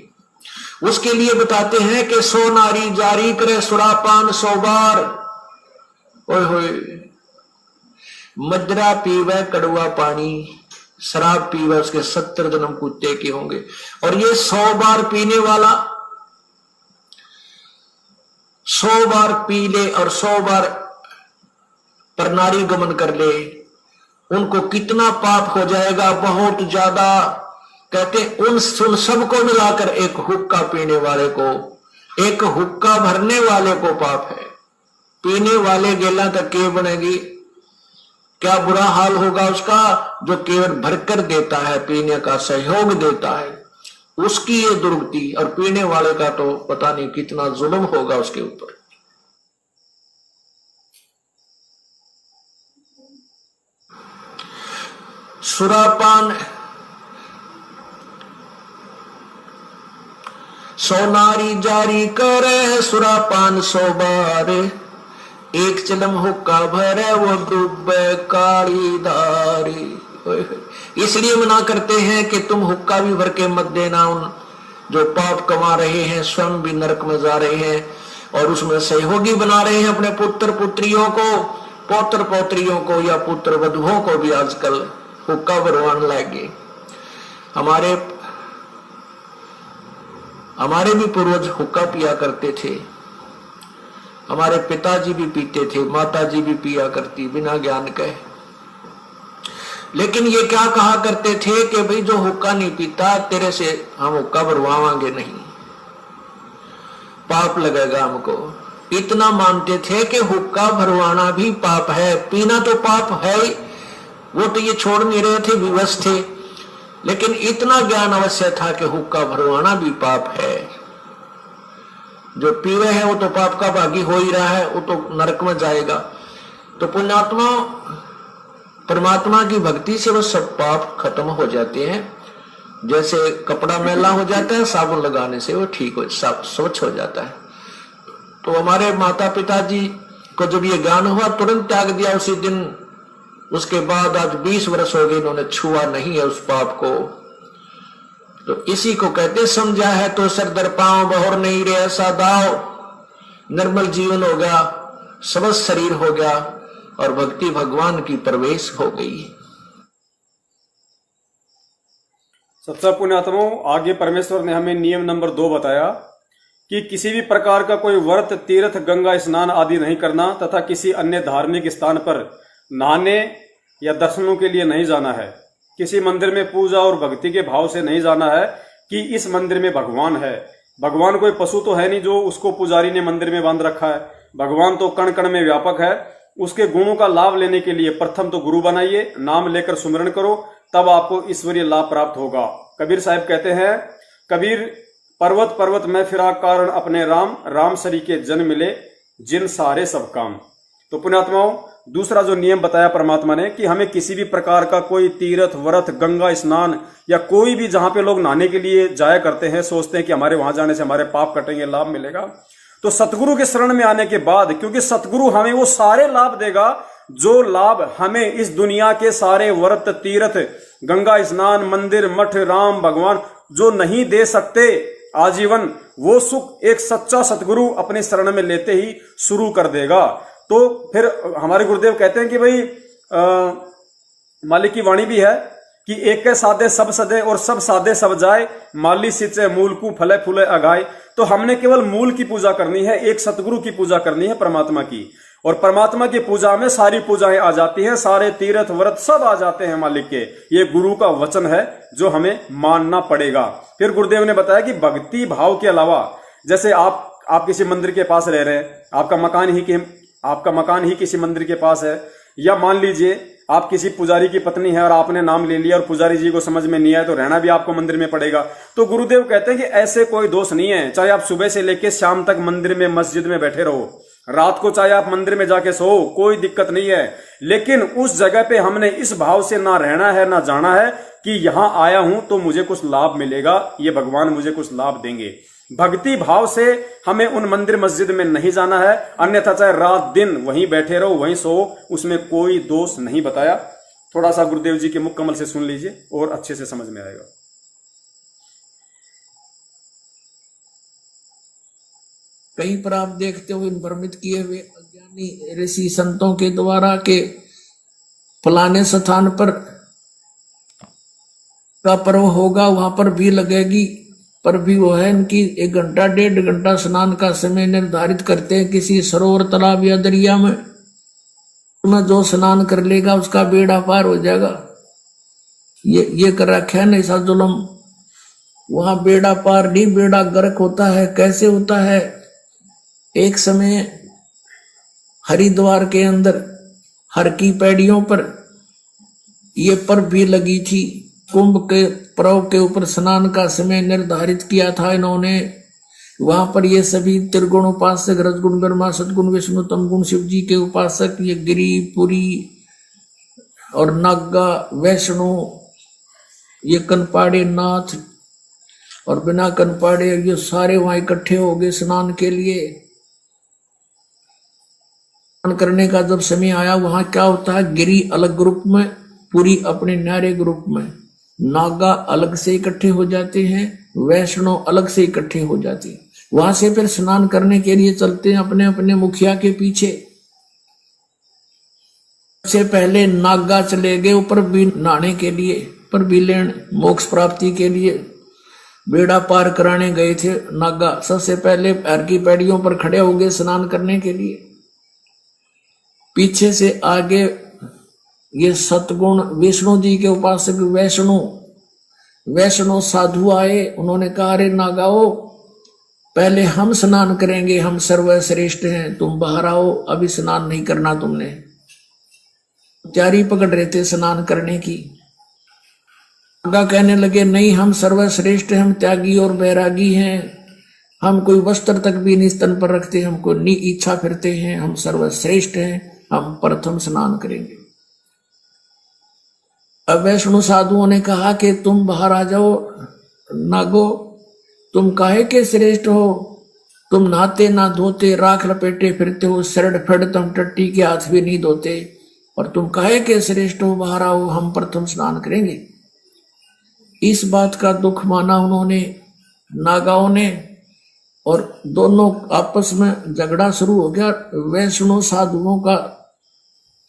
उसके लिए बताते हैं कि 100 नारी जारी करे सुरापान 100 बार। ओए होए, मदरा पीवे कड़वा पानी, शराब पीवे उसके 70 जन्म कुत्ते के होंगे। और ये 100 बार पीने वाला 100 बार पी ले और 100 बार पर नारी गमन कर ले, उनको कितना पाप हो जाएगा, बहुत ज्यादा। कहते उन सबको मिलाकर एक हुक्का पीने वाले को, एक हुक्का भरने वाले को पाप है। पीने वाले गेला तक के बनेगी, क्या बुरा हाल होगा उसका, जो केवल भरकर देता है, पीने का सहयोग देता है, उसकी ये दुर्गति। और पीने वाले का तो पता नहीं कितना जुल्म होगा उसके ऊपर। सोनारी जारी करे सुरापान 100 बार, एक चिलम हुक्का भरे वो डूबे काली धारी। इसलिए मना करते हैं कि तुम हुक्का भी भर के मत देना उन जो पाप कमा रहे हैं, स्वयं भी नरक में जा रहे हैं और उसमें सहयोगी बना रहे हैं अपने पुत्र पुत्रियों को, पौत्र पौत्रियों को या पुत्र वधुओं को भी आजकल हुक्का भरवाने लगे। हमारे भी पूर्वज हुक्का पिया करते थे, हमारे पिताजी भी पीते थे, माताजी भी पिया करती बिना ज्ञान के। लेकिन ये क्या कहा करते थे कि भाई जो हुक्का नहीं पीता तेरे से हम हुक्का भरवाएंगे नहीं, पाप लगेगा हमको। इतना मानते थे कि हुक्का भरवाना भी पाप है, पीना तो पाप है ही, वो तो ये छोड़ नहीं रहे थे, विवश थे। लेकिन इतना ज्ञान अवश्य था कि हुक्का भरवाना भी पाप है। जो पीवे है वो तो पाप का भागी हो ही रहा है, वो तो नरक में जाएगा। तो पुण्यात्मा परमात्मा की भक्ति से वो सब पाप खत्म हो जाते हैं। जैसे कपड़ा मैला हो जाता है, साबुन लगाने से वो ठीक हो, स्वच्छ हो जाता है। तो हमारे माता पिताजी को जब ये ज्ञान हुआ तुरंत त्याग दिया उसी दिन। उसके बाद आज 20 वर्ष हो गए, इन्होंने छुआ नहीं है उस पाप को। तो इसी को कहते समझा है तो सर दर पांव बहोर नहीं रे ऐसा दाव, निर्मल जीवन हो गया, समस्त शरीर हो गया और भक्ति भगवान की प्रवेश हो गई। सच्चा पुण्यात्माओं, आगे परमेश्वर ने हमें नियम नंबर 2 बताया कि किसी भी प्रकार का कोई व्रत, तीर्थ, गंगा स्नान आदि नहीं करना तथा किसी अन्य धार्मिक स्थान पर नहाने या दर्शनों के लिए नहीं जाना है। किसी मंदिर में पूजा और भक्ति के भाव से नहीं जाना है कि इस मंदिर में भगवान है। भगवान कोई पशु तो है नहीं जो उसको पुजारी ने मंदिर में बांध रखा है। भगवान तो कण कण में व्यापक है। उसके गुणों का लाभ लेने के लिए प्रथम तो गुरु बनाइए, नाम लेकर सुमिरन करो, तब आपको ईश्वरीय लाभ प्राप्त होगा। कबीर साहब कहते हैं, कबीर पर्वत पर्वत में फिरा कारण अपने राम, राम सरी के जन मिले जिन सारे सब काम। तो पुण्यात्माओं, दूसरा जो नियम बताया परमात्मा ने कि हमें किसी भी प्रकार का कोई तीर्थ, व्रत, गंगा स्नान या कोई भी जहां पे लोग नहाने के लिए जाया करते हैं, सोचते हैं कि हमारे वहां जाने से हमारे पाप कटेंगे, लाभ मिलेगा, तो सतगुरु के शरण में आने के बाद, क्योंकि सतगुरु हमें वो सारे लाभ देगा जो लाभ हमें इस दुनिया के सारे व्रत, तीर्थ, गंगा स्नान, मंदिर, मठ, राम, भगवान जो नहीं दे सकते आजीवन, वो सुख एक सच्चा सतगुरु अपने शरण में लेते ही शुरू कर देगा। तो फिर हमारे गुरुदेव कहते हैं कि भाई मालिक की वाणी भी है कि एक के साधे सब सदे और सब साधे सब जाए, माली सिंचे मूल को फले फूले अगाए। तो हमने केवल मूल की पूजा करनी है, एक सतगुरु की पूजा करनी है, परमात्मा की। और परमात्मा की पूजा में सारी पूजाएं आ जाती हैं, सारे तीर्थ व्रत सब आ जाते हैं मालिक के। ये गुरु का वचन है जो हमें मानना पड़ेगा। फिर गुरुदेव ने बताया कि भक्ति भाव के अलावा, जैसे आप किसी मंदिर के पास रह रहे हैं, आपका मकान ही किसी मंदिर के पास है, या मान लीजिए आप किसी पुजारी की पत्नी है और आपने नाम ले लिया और पुजारी जी को समझ में नहीं आया तो रहना भी आपको मंदिर में पड़ेगा। तो गुरुदेव कहते हैं कि ऐसे कोई दोष नहीं है, चाहे आप सुबह से लेकर शाम तक मंदिर में, मस्जिद में बैठे रहो, रात को चाहे आप मंदिर में जाके सो, कोई दिक्कत नहीं है। लेकिन उस जगह पे हमने इस भाव से ना रहना है, ना जाना है कि यहां आया हूं तो मुझे कुछ लाभ मिलेगा, ये भगवान मुझे कुछ लाभ देंगे। भक्ति भाव से हमें उन मंदिर मस्जिद में नहीं जाना है, अन्यथा चाहे रात दिन वहीं बैठे रहो, वहीं सो, उसमें कोई दोष नहीं बताया। थोड़ा सा गुरुदेव जी के मुख कमल से सुन लीजिए और अच्छे से समझ में आएगा। कहीं पर आप देखते हो इन भ्रमित किए हुए अज्ञानी ऋषि संतों के द्वारा के फलाने स्थान पर का पर्व होगा, वहां पर भी लगेगी, पर भी वो है इनकी 1 घंटा 1.5 घंटा स्नान का समय निर्धारित करते हैं किसी सरोवर, तालाब या दरिया में। उसमें जो स्नान कर लेगा उसका बेड़ा पार हो जाएगा। ये कर रखा है ना ऐसा जुल्म। वहां बेड़ा पार नहीं, बेड़ा गर्क होता है। कैसे होता है? एक समय हरिद्वार के अंदर हर की पैड़ियों पर ये पर्व भी लगी थी। कुंभ के पर्व के ऊपर स्नान का समय निर्धारित किया था इन्होंने। वहां पर ये सभी त्रिगुण उपासक, रजगुण ब्रह्मा, सदगुण विष्णु, तमगुण शिव जी के उपासक, ये गिरी, पुरी और नागा, वैष्णो, ये कनपाड़े नाथ और बिना कन पाड़े ये सारे वहां इकट्ठे हो गए स्नान के लिए। स्नान करने का जब समय आया, वहां क्या होता है, गिरी अलग ग्रुप में, पूरी अपने न्यारे ग्रुप में, नागा अलग से इकट्ठे हो जाते हैं, वैष्णव अलग से इकट्ठे हो जाते हैं। वहां से फिर स्नान करने के लिए चलते हैं अपने अपने मुखिया के पीछे। सबसे पहले नागा चले गए ऊपर भी नहाने के लिए, पर भी लेन मोक्ष प्राप्ति के लिए बेड़ा पार कराने गए थे नागा। सबसे पहले पैर की पैड़ियों पर खड़े हो गए स्नान करने के लिए। पीछे से आगे ये सतगुण विष्णु जी के उपासक वैष्णव साधु आए। उन्होंने कहा, अरे नागाओ, पहले हम स्नान करेंगे, हम सर्वश्रेष्ठ हैं, तुम बाहर आओ, अभी स्नान नहीं करना तुमने। तैयारी पकड़ रहे थे स्नान करने की। नागा कहने लगे, नहीं, हम सर्वश्रेष्ठ हैं, हम त्यागी और बैरागी हैं, हम कोई वस्त्र तक भी नहीं स्तन पर रखते, हमको नी इच्छा फिरते हैं, हम सर्वश्रेष्ठ हैं, हम प्रथम स्नान करेंगे। अब वैष्णव साधुओं ने कहा कि तुम बाहर आ जाओ नागो, तुम काहे के श्रेष्ठ हो, तुम नहाते ना धोते, राख लपेटे फिरते हो, शरण फड़ तुम टट्टी के हाथ भी नहीं धोते, और तुम काहे के श्रेष्ठ हो, बाहर आओ, हम प्रथम स्नान करेंगे। इस बात का दुख माना उन्होंने, नागाओं ने, और दोनों आपस में झगड़ा शुरू हो गया। वैष्णव साधुओं का,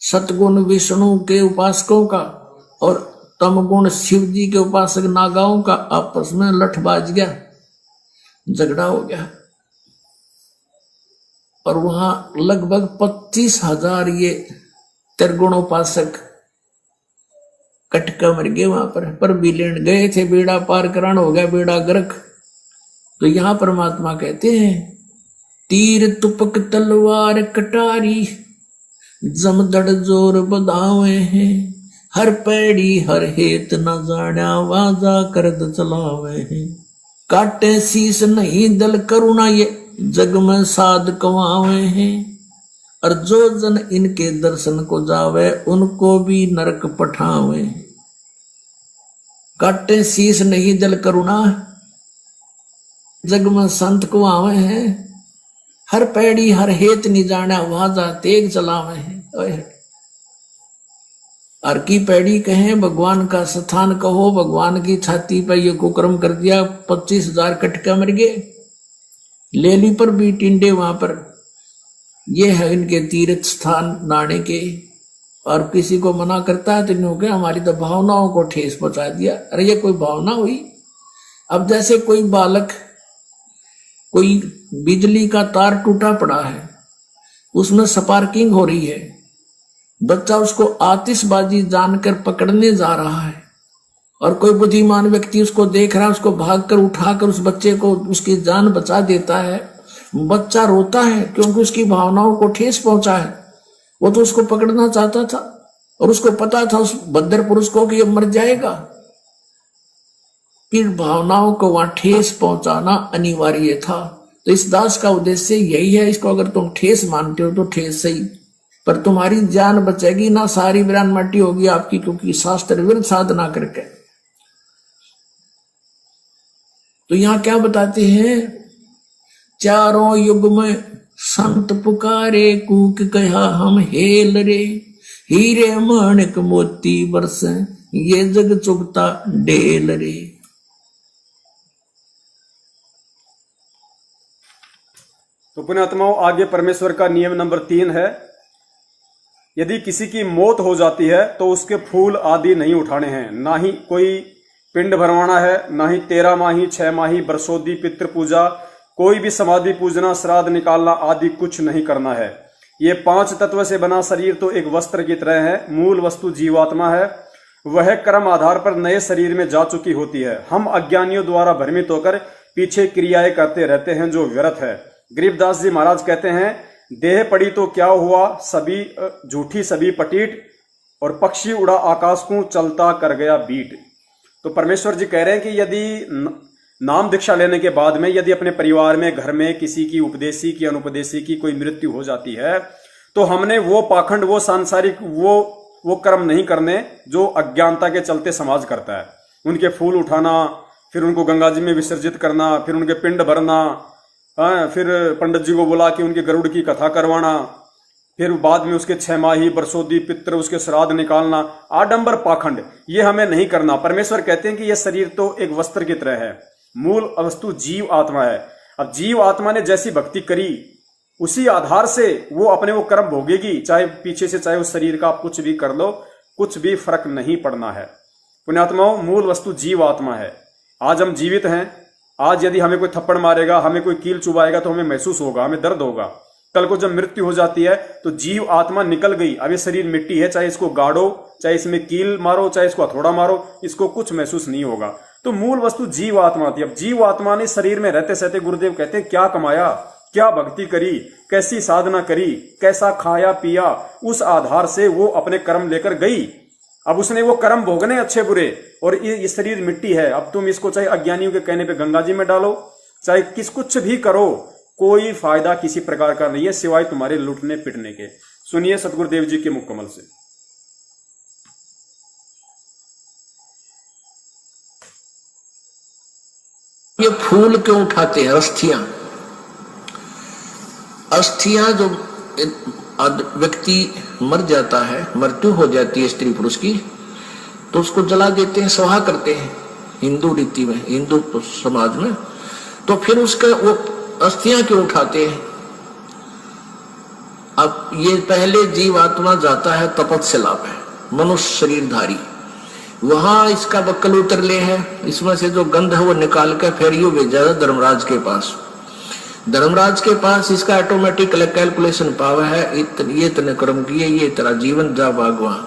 सतगुण विष्णु के उपासकों का, और तमगुण शिव जी के उपासक नागाओं का आपस में लठ बाज गया, झगड़ा हो गया। और वहां लगभग 25,000 ये त्रिगुणोपासक कटका मर गए वहां पर भी लेन गए थे, बेड़ा पार कराना हो गया, बेड़ा गर्क। तो यहां परमात्मा कहते हैं, तीर तुपक तलवार कटारी, जमदड़ जोर बधावे हैं, हर पैड़ी हर हेत न जाना, वाजा करद चलावे हैं। काटे शीस नहीं दल करुणा, ये जग में साध कमावे हैं, और जो जन इनके दर्शन को जावे, उनको भी नरक पठावे। काटे शीस नहीं दल करुणा, जग में संत को आवे हैं, हर पैड़ी हर हेत नहीं जाना, वाजा तेग चलावे हैं। हर की पैड़ी कहें, भगवान का स्थान कहो, भगवान की छाती पर ये कुकर्म कर दिया, 25,000 कटका मर गए। लेली पर भी टिंडे वहां पर, ये है इनके तीर्थ स्थान नाने के। और किसी को मना करता है तो नहीं हो गया, हमारी तो भावनाओं को ठेस पहुंचा दिया। अरे ये कोई भावना हुई? अब जैसे कोई बालक, कोई बिजली का तार टूटा पड़ा है, उसमें स्पार्किंग हो रही है, बच्चा उसको आतिशबाजी जानकर पकड़ने जा रहा है, और कोई बुद्धिमान व्यक्ति उसको देख रहा है, उसको भागकर उठाकर उस बच्चे को उसकी जान बचा देता है। बच्चा रोता है क्योंकि उसकी भावनाओं को ठेस पहुंचा है। वो तो उसको पकड़ना चाहता था, और उसको पता था उस बद्दर पुरुष को कि ये मर जाएगा, फिर भावनाओं को वहां ठेस पहुंचाना अनिवार्य था। तो इस दास का उद्देश्य यही है, इसको अगर तुम ठेस मानते हो तो ठेस सही, पर तुम्हारी जान बचेगी ना, सारी वीरान मट्टी होगी आपकी, क्योंकि शास्त्र विरुद्ध साधना करके। तो यहां क्या बताते हैं, चारों युग में संत पुकारे, कूक कहा हम हेल रे, हीरे माणिक मोती बरसे, ये जग चुगता डेल रे। तो पुण्यात्माओं, आगे परमेश्वर का नियम नंबर 3 है, यदि किसी की मौत हो जाती है तो उसके फूल आदि नहीं उठाने हैं, ना ही कोई पिंड भरवाना है, ना ही 13 माही 6 माही बरसोदी पितृ पूजा, कोई भी समाधि पूजना, श्राद्ध निकालना आदि कुछ नहीं करना है। ये 5 तत्व से बना शरीर तो एक वस्त्र की तरह है, मूल वस्तु जीवात्मा है, वह कर्म आधार पर नए शरीर में जा चुकी होती है। हम अज्ञानियों द्वारा भ्रमित होकर पीछे क्रियाएं करते रहते हैं जो व्यर्थ है। गरीबदास जी महाराज कहते हैं, देह पड़ी तो क्या हुआ, सभी झूठी सभी पटीट, और पक्षी उड़ा आकाश को चलता कर गया बीट। तो परमेश्वर जी कह रहे हैं कि यदि नाम दीक्षा लेने के बाद में यदि अपने परिवार में, घर में किसी की उपदेशी की अनुपदेशी की कोई मृत्यु हो जाती है, तो हमने वो पाखंड, वो सांसारिक, वो कर्म नहीं करने जो अज्ञानता के चलते समाज करता है। उनके फूल उठाना, फिर उनको गंगा जी में विसर्जित करना, फिर उनके पिंड भरना, फिर पंडित जी को बुला के उनके गरुड़ की कथा करवाना, फिर बाद में उसके 6 माही बरसोदी पित्र उसके श्राद्ध निकालना, आडंबर पाखंड, ये हमें नहीं करना। परमेश्वर कहते हैं कि यह शरीर तो एक वस्त्र की तरह है, मूल वस्तु जीव आत्मा है। अब जीव आत्मा ने जैसी भक्ति करी उसी आधार से वो अपने वो कर्म भोगेगी, चाहे पीछे से चाहे उस शरीर का आप कुछ भी कर लो, कुछ भी फर्क नहीं पड़ना है। पुण्यात्माओं, मूल वस्तु जीव आत्मा है। आज हम जीवित हैं, आज यदि हमें कोई थप्पड़ मारेगा, हमें कोई कील चुभाएगा तो हमें महसूस होगा, हमें दर्द होगा। कल को जब मृत्यु हो जाती है तो जीव आत्मा निकल गई, अब ये शरीर मिट्टी है, चाहे इसको गाड़ो, चाहे इसमें कील मारो, चाहे इसको हथौड़ा मारो, इसको कुछ महसूस नहीं होगा। तो मूल वस्तु जीव आत्मा थी। अब जीव आत्मा ने शरीर में रहते सहते, गुरुदेव कहते हैं, क्या कमाया, क्या भक्ति करी, कैसी साधना करी, कैसा खाया पिया, उस आधार से वो अपने कर्म लेकर गई। अब उसने वो कर्म भोगने अच्छे बुरे, और ये शरीर मिट्टी है। अब तुम इसको चाहे अज्ञानियों के कहने पे गंगा जी में डालो, चाहे कुछ भी करो, कोई फायदा किसी प्रकार का नहीं है सिवाय तुम्हारे लूटने पिटने के। सुनिए सतगुरुदेव जी के मुख कमल से। ये फूल क्यों उठाते हैं? अस्थियां, अस्थियां जो व्यक्ति मर जाता है, मृत्यु हो जाती है स्त्री पुरुष की, तो उसको जला देते हैं, स्वाहा करते हैं हिंदू रीति में, हिंदू समाज में। तो फिर उसका वो अस्थियां क्यों उठाते हैं? अब ये पहले जीव आत्मा जाता है तपस्या पे, मनुष्य शरीरधारी, वहां इसका बक्कल उतर ले है, इसमें से जो गंध है वो निकाल कर फिर यू भेजा धर्मराज के पास। धर्मराज के पास इसका ऑटोमेटिक कैलकुलेशन पावर है, ये इतने कर्म किए, ये तेरा जीवन जा भगवान,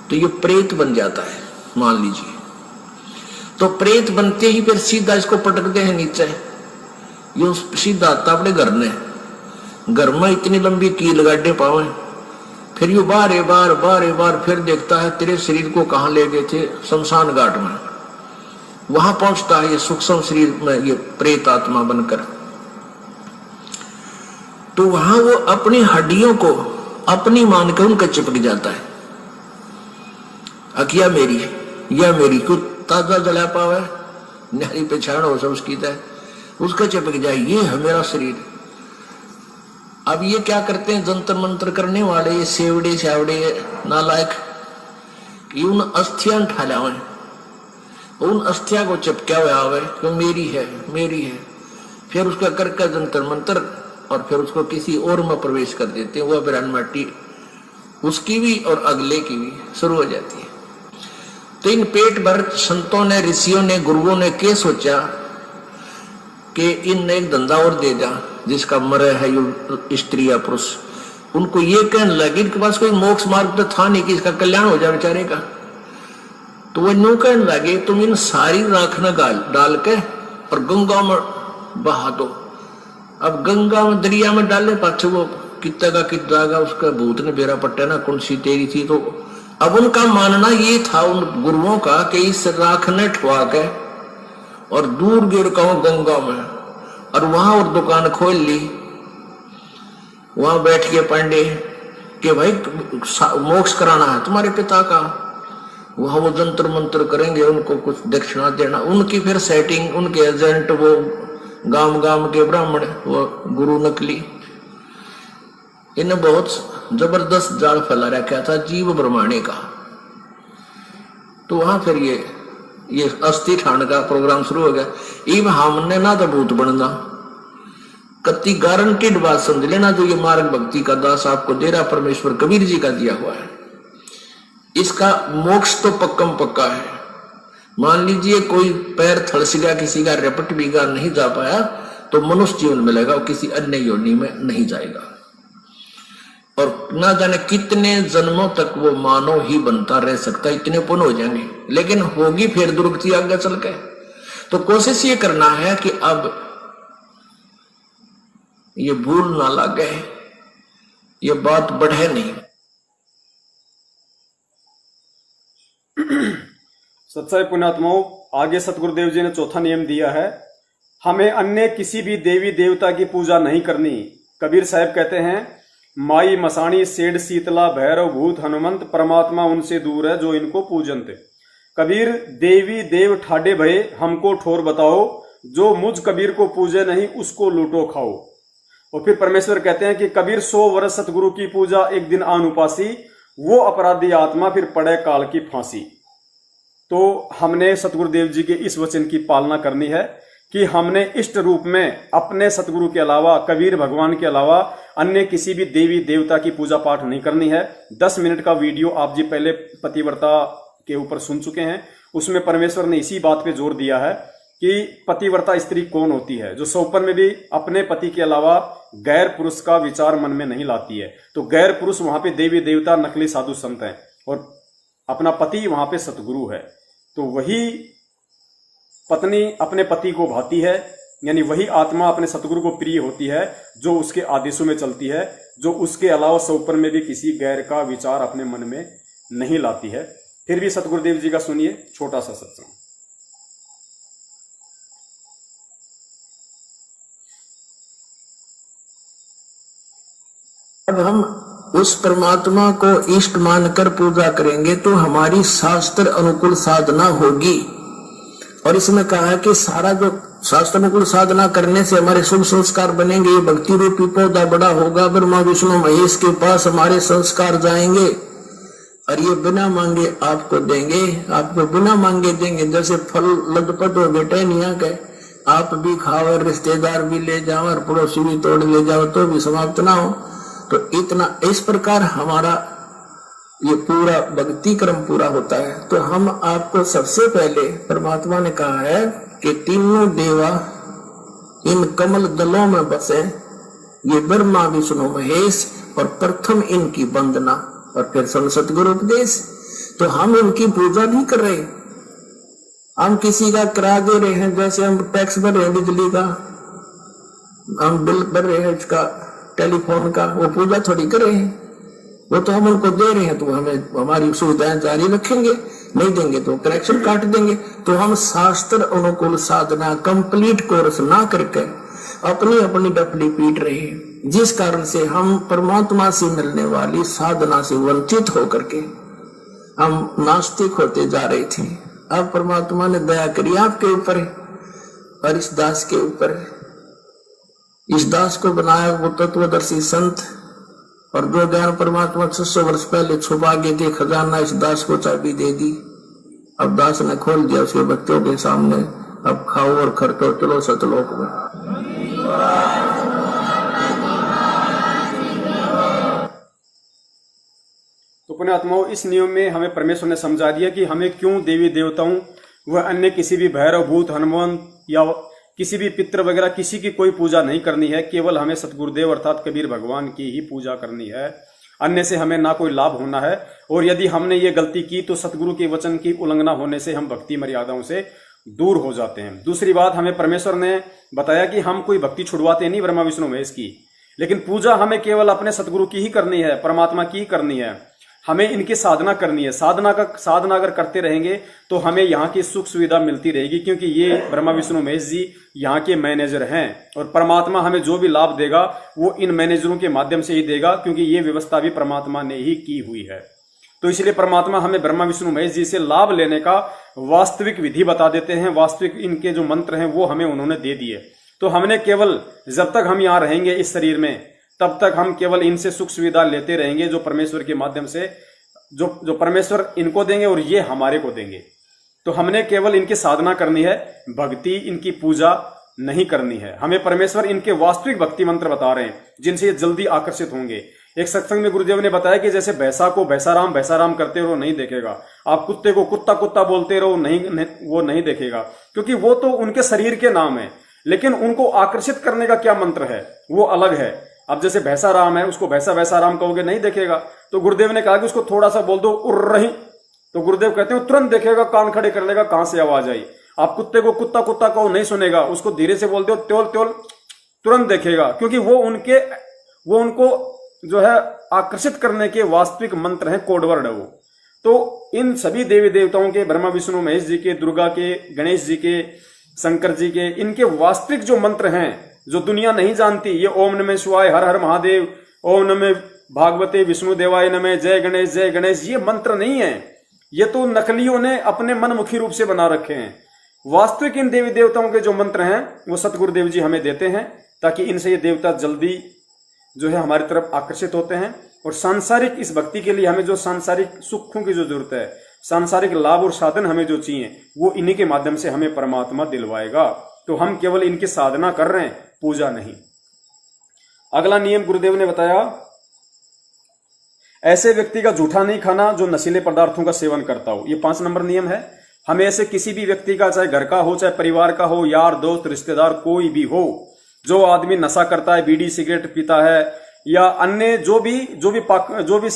तो ये प्रेत बन जाता है मान लीजिए। तो प्रेत बनते ही फिर सीधा इसको पटकते हैं नीचे, ये सीधा आता अपने घर ने, घर में इतनी लंबी कील गाड़े पावे, फिर यू बार बार फिर देखता है तेरे शरीर को कहां ले गए थे, शमशान घाट में। वहां पहुंचता है ये सूक्ष्म शरीर में, ये प्रेत आत्मा बनकर। तो वहां वो अपनी हड्डियों को अपनी मानकर उनका चिपक जाता है, अकिया मेरी या मेरी को ताजा जला पावे, नारी पहचान हो सब उसकी है, उसका चिपक जाए, ये है मेरा शरीर। अब ये क्या करते हैं जंतर मंत्र करने वाले, ये सेवड़े सावड़े नालायक, ये उन अस्थियां उठा लावे, उन अस्थिया को चिपका हुआ आवे तो मेरी है मेरी है, फिर उसका करके जंतर मंत्र, और फिर उसको किसी और में प्रवेश कर देते हैं, वह बिरान माटी उसकी भी और अगले की भी शुरू हो जाती है। तो इन पेट भर संतों ने, ऋषियों ने, गुरुओं ने क्या सोचा कि इनने एक धंधा और दे दिया, जिसका मरे है ये स्त्री या पुरुष, उनको ये कहने लगे, इनके पास कोई मोक्ष मार्ग तो था नहीं कि इसका कल्याण हो जाए बेचारे का। तो वो न्यू कहने लगे, तुम इन सारी राख न डाल के और गंगा में बहा दो। अब गंगा में, दरिया में डालने पाछे वो कितना का कितना, उसका भूत ने बेरा पट्टा ना कौन सी तेरी थी। तो अब उनका मानना ये था उन गुरुओं का कि इस राख ने ठुआ के और दूर गिर का गंगा में, और वहां और दुकान खोल ली, वहां बैठ के पांडे कि भाई मोक्ष कराना है तुम्हारे पिता का, वहां वो जंतर मंत्र करेंगे, उनको कुछ दक्षिणा देना, उनकी फिर सेटिंग, उनके एजेंट वो गांव गांव के ब्राह्मण, वो गुरु नकली, इन्हें बहुत जबरदस्त जाल फैला रखा था जीव ब्रह्मांडे का। तो वहां फिर ये अस्थि ठाण का प्रोग्राम शुरू हो गया। इब हमने ना तो भूत बनना, कति गारंटीड बात समझ लेना, जो ये मार्ग भक्ति का दास आपको दे रहा परमेश्वर कबीर जी का दिया हुआ है, इसका मोक्ष तो पक्कम पक्का है। मान लीजिए कोई पैर थड़स गया, किसी का रेपट बीघा नहीं जा पाया, तो मनुष्य जीवन मिलेगा, और किसी अन्य योनि में नहीं जाएगा, और ना जाने कितने जन्मों तक वो मानव ही बनता रह सकता, इतने पुण्य हो जाएंगे, लेकिन होगी फिर दुर्गति आगे चल के। तो कोशिश ये करना है कि अब ये भूल ना लगे, ये बात बढ़े नहीं। सच्चाई पुण्यात्माओं, आगे सतगुरुदेव जी ने चौथा नियम दिया है, हमें अन्य किसी भी देवी देवता की पूजा नहीं करनी। कबीर साहब कहते हैं, माई मसाणी सेठ शीतला भैरव भूत हनुमंत, परमात्मा उनसे दूर है जो इनको पूजनते। कबीर देवी देव ठाडे भये हमको ठोर बताओ, जो मुझ कबीर को पूजे नहीं उसको लूटो खाओ। और फिर परमेश्वर कहते हैं कि कबीर 100 वर्ष सतगुरु की पूजा एक दिन आन उपासी, वो अपराधी आत्मा फिर पड़े काल की फांसी। तो हमने सतगुरुदेव जी के इस वचन की पालना करनी है कि हमने इष्ट रूप में अपने सतगुरु के अलावा, कबीर भगवान के अलावा अन्य किसी भी देवी देवता की पूजा पाठ नहीं करनी है। 10 मिनट का वीडियो आप जी पहले पतिव्रता के ऊपर सुन चुके हैं। उसमें परमेश्वर ने इसी बात पे जोर दिया है कि पतिव्रता स्त्री कौन होती है, जो सौपन में भी अपने पति के अलावा गैर पुरुष का विचार मन में नहीं लाती है। तो गैर पुरुष वहां पे देवी देवता, नकली साधु संत हैं, और अपना पति वहां पे सतगुरु है। तो वही पत्नी अपने पति को भाती है, यानी वही आत्मा अपने सतगुरु को प्रिय होती है जो उसके आदेशों में चलती है, जो उसके अलावा सौपन में भी किसी गैर का विचार अपने मन में नहीं लाती है। फिर भी सतगुरुदेव जी का सुनिए छोटा सा सत्संग। अब हम उस परमात्मा को इष्ट मानकर पूजा करेंगे तो हमारी शास्त्र अनुकूल साधना होगी। और इसमें कहा है कि सारा जो शास्त्र अनुकूल साधना करने से हमारे शुभ संस्कार बनेंगे। ये भक्ति रूपी पौधा बड़ा होगा, ब्रह्मा विष्णु महेश के पास हमारे संस्कार जाएंगे और ये बिना मांगे आपको देंगे, आपको बिना मांगे देंगे। जैसे फल लदपत हो बेटे निया के, आप भी खाओ, रिश्तेदार भी ले जाओ और पड़ोसी भी तोड़ ले जाओ तो भी समाप्त ना हो। तो इतना इस प्रकार हमारा ये पूरा भक्ति क्रम पूरा होता है। तो हम आपको सबसे पहले परमात्मा ने कहा है कि तीनों देवा इन कमल दलों में बसे, ये ब्रह्मा विष्णु महेश, और प्रथम इनकी वंदना और फिर सतगुरु उपदेश। तो हम इनकी पूजा नहीं कर रहे, हम किसी का किराया दे रहे हैं। जैसे हम टैक्स भर रहे हैं बिजली का, हम बिल भर रहे हैं इसका टेलीफोन का, वो पूजा थोड़ी कर रहे हैं, वो तो हम उनको दे रहे हैं। तो हमें हमारी सुविधाएं जारी रखेंगे, नहीं देंगे तो कनेक्शन काट देंगे। तो हम शास्त्र अनुकूल साधना कंप्लीट कोर्स ना करके अपनी अपनी डफली पीट रहे हैं, जिस कारण से हम परमात्मा से मिलने वाली साधना से वंचित होकर के हम नास्तिक होते जा रहे थे। अब परमात्मा ने दया करी आपके ऊपर और इस दास के ऊपर। इस दास को बनाया वो तत्वदर्शी संत, और जो ज्ञान परमात्मा 600 वर्ष पहले छुपा के थे खजाना, इस दास को चाबी दे दी। अब दास ने खोल दिया उसके बच्चों के सामने, अब खाओ और खर्चो, चलो सतलोक में। तो पुण्यात्माओं, इस नियम में हमें परमेश्वर ने समझा दिया कि हमें क्यों देवी देवताओं व अन्य किसी भी भैरव भूत हनुमान या किसी भी पितृ वगैरह किसी की कोई पूजा नहीं करनी है। केवल हमें सतगुरुदेव अर्थात कबीर भगवान की ही पूजा करनी है। अन्य से हमें ना कोई लाभ होना है। और यदि हमने ये गलती की तो सतगुरु के वचन की उल्लंघना होने से हम भक्ति मर्यादाओं से दूर हो जाते हैं। दूसरी बात, हमें परमेश्वर ने बताया कि हम कोई भक्ति छुड़वाते नहीं ब्रह्मा विष्णु महेश की, लेकिन पूजा हमें केवल अपने सतगुरु की ही करनी है, परमात्मा की ही करनी है। हमें इनकी साधना करनी है। साधना अगर करते रहेंगे तो हमें यहाँ की सुख सुविधा मिलती रहेगी, क्योंकि ये ब्रह्मा विष्णु महेश जी यहाँ के मैनेजर हैं और परमात्मा हमें जो भी लाभ देगा वो इन मैनेजरों के माध्यम से ही देगा, क्योंकि ये व्यवस्था भी परमात्मा ने ही की हुई है। तो इसलिए परमात्मा हमें ब्रह्मा विष्णु महेश जी से लाभ लेने का वास्तविक विधि बता देते हैं। वास्तविक इनके जो मंत्र हैं वो हमें उन्होंने दे दिए। तो हमने केवल जब तक हम यहाँ रहेंगे इस शरीर में, तब तक हम केवल इनसे सुख सुविधा लेते रहेंगे, जो परमेश्वर के माध्यम से जो परमेश्वर इनको देंगे और ये हमारे को देंगे। तो हमने केवल इनकी साधना करनी है, भक्ति, इनकी पूजा नहीं करनी है। हमें परमेश्वर इनके वास्तविक भक्ति मंत्र बता रहे हैं जिनसे ये जल्दी आकर्षित होंगे। एक सत्संग में गुरुदेव ने बताया कि जैसे भैंसा को भैंसा राम करते रहो नहीं देखेगा, आप कुत्ते को कुत्ता कुत्ता बोलते रहो वो नहीं देखेगा, क्योंकि वो तो उनके शरीर के नाम है, लेकिन उनको आकर्षित करने का क्या मंत्र है वो अलग है। अब जैसे भैंसा राम है, उसको भैंसा राम कहोगे नहीं देखेगा। तो गुरुदेव ने कहा कि उसको थोड़ा सा बोल दो उड़ रही, तो गुरुदेव कहते हैं तुरंत देखेगा, कान खड़े कर लेगा कहां से आवाज आई। आप कुत्ते को कुत्ता कुत्ता कहो नहीं सुनेगा, उसको धीरे से बोल दो त्योल त्योल, तुरंत देखेगा, क्योंकि वो उनको जो है आकर्षित करने के वास्तविक मंत्र हैं, कोडवर्ड है वो। तो इन सभी देवी देवताओं के, ब्रह्मा विष्णु महेश जी के, दुर्गा के, गणेश जी के, शंकर जी के, इनके वास्तविक जो मंत्र हैं जो दुनिया नहीं जानती, ये ओम नमः शिवाय, हर हर महादेव, ओम नमः भागवते विष्णु देवाय नमः, जय गणेश, ये मंत्र नहीं है। ये तो नकलियों ने अपने मनमुखी रूप से बना रखे हैं। वास्तविक इन देवी देवताओं के जो मंत्र हैं वो सतगुरुदेव जी हमें देते हैं, ताकि इनसे ये देवता जल्दी जो है हमारी तरफ आकर्षित होते हैं। और सांसारिक इस भक्ति के लिए हमें जो सांसारिक सुखों की जो जरूरत है, सांसारिक लाभ और साधन हमें जो चाहिए, वो इन्हीं के माध्यम से हमें परमात्मा दिलवाएगा। तो हम केवल इनकी साधना कर रहे हैं, पूजा नहीं। अगला नियम गुरुदेव ने बताया, ऐसे व्यक्ति का जूठा नहीं खाना जो नशीले पदार्थों का सेवन करता हो। ये 5 नंबर नियम है। हमें ऐसे किसी भी व्यक्ति का, चाहे घर का हो, चाहे परिवार का हो, यार दोस्त रिश्तेदार कोई भी हो, जो आदमी नशा करता है, बीड़ी सिगरेट पीता है, या अन्य जो भी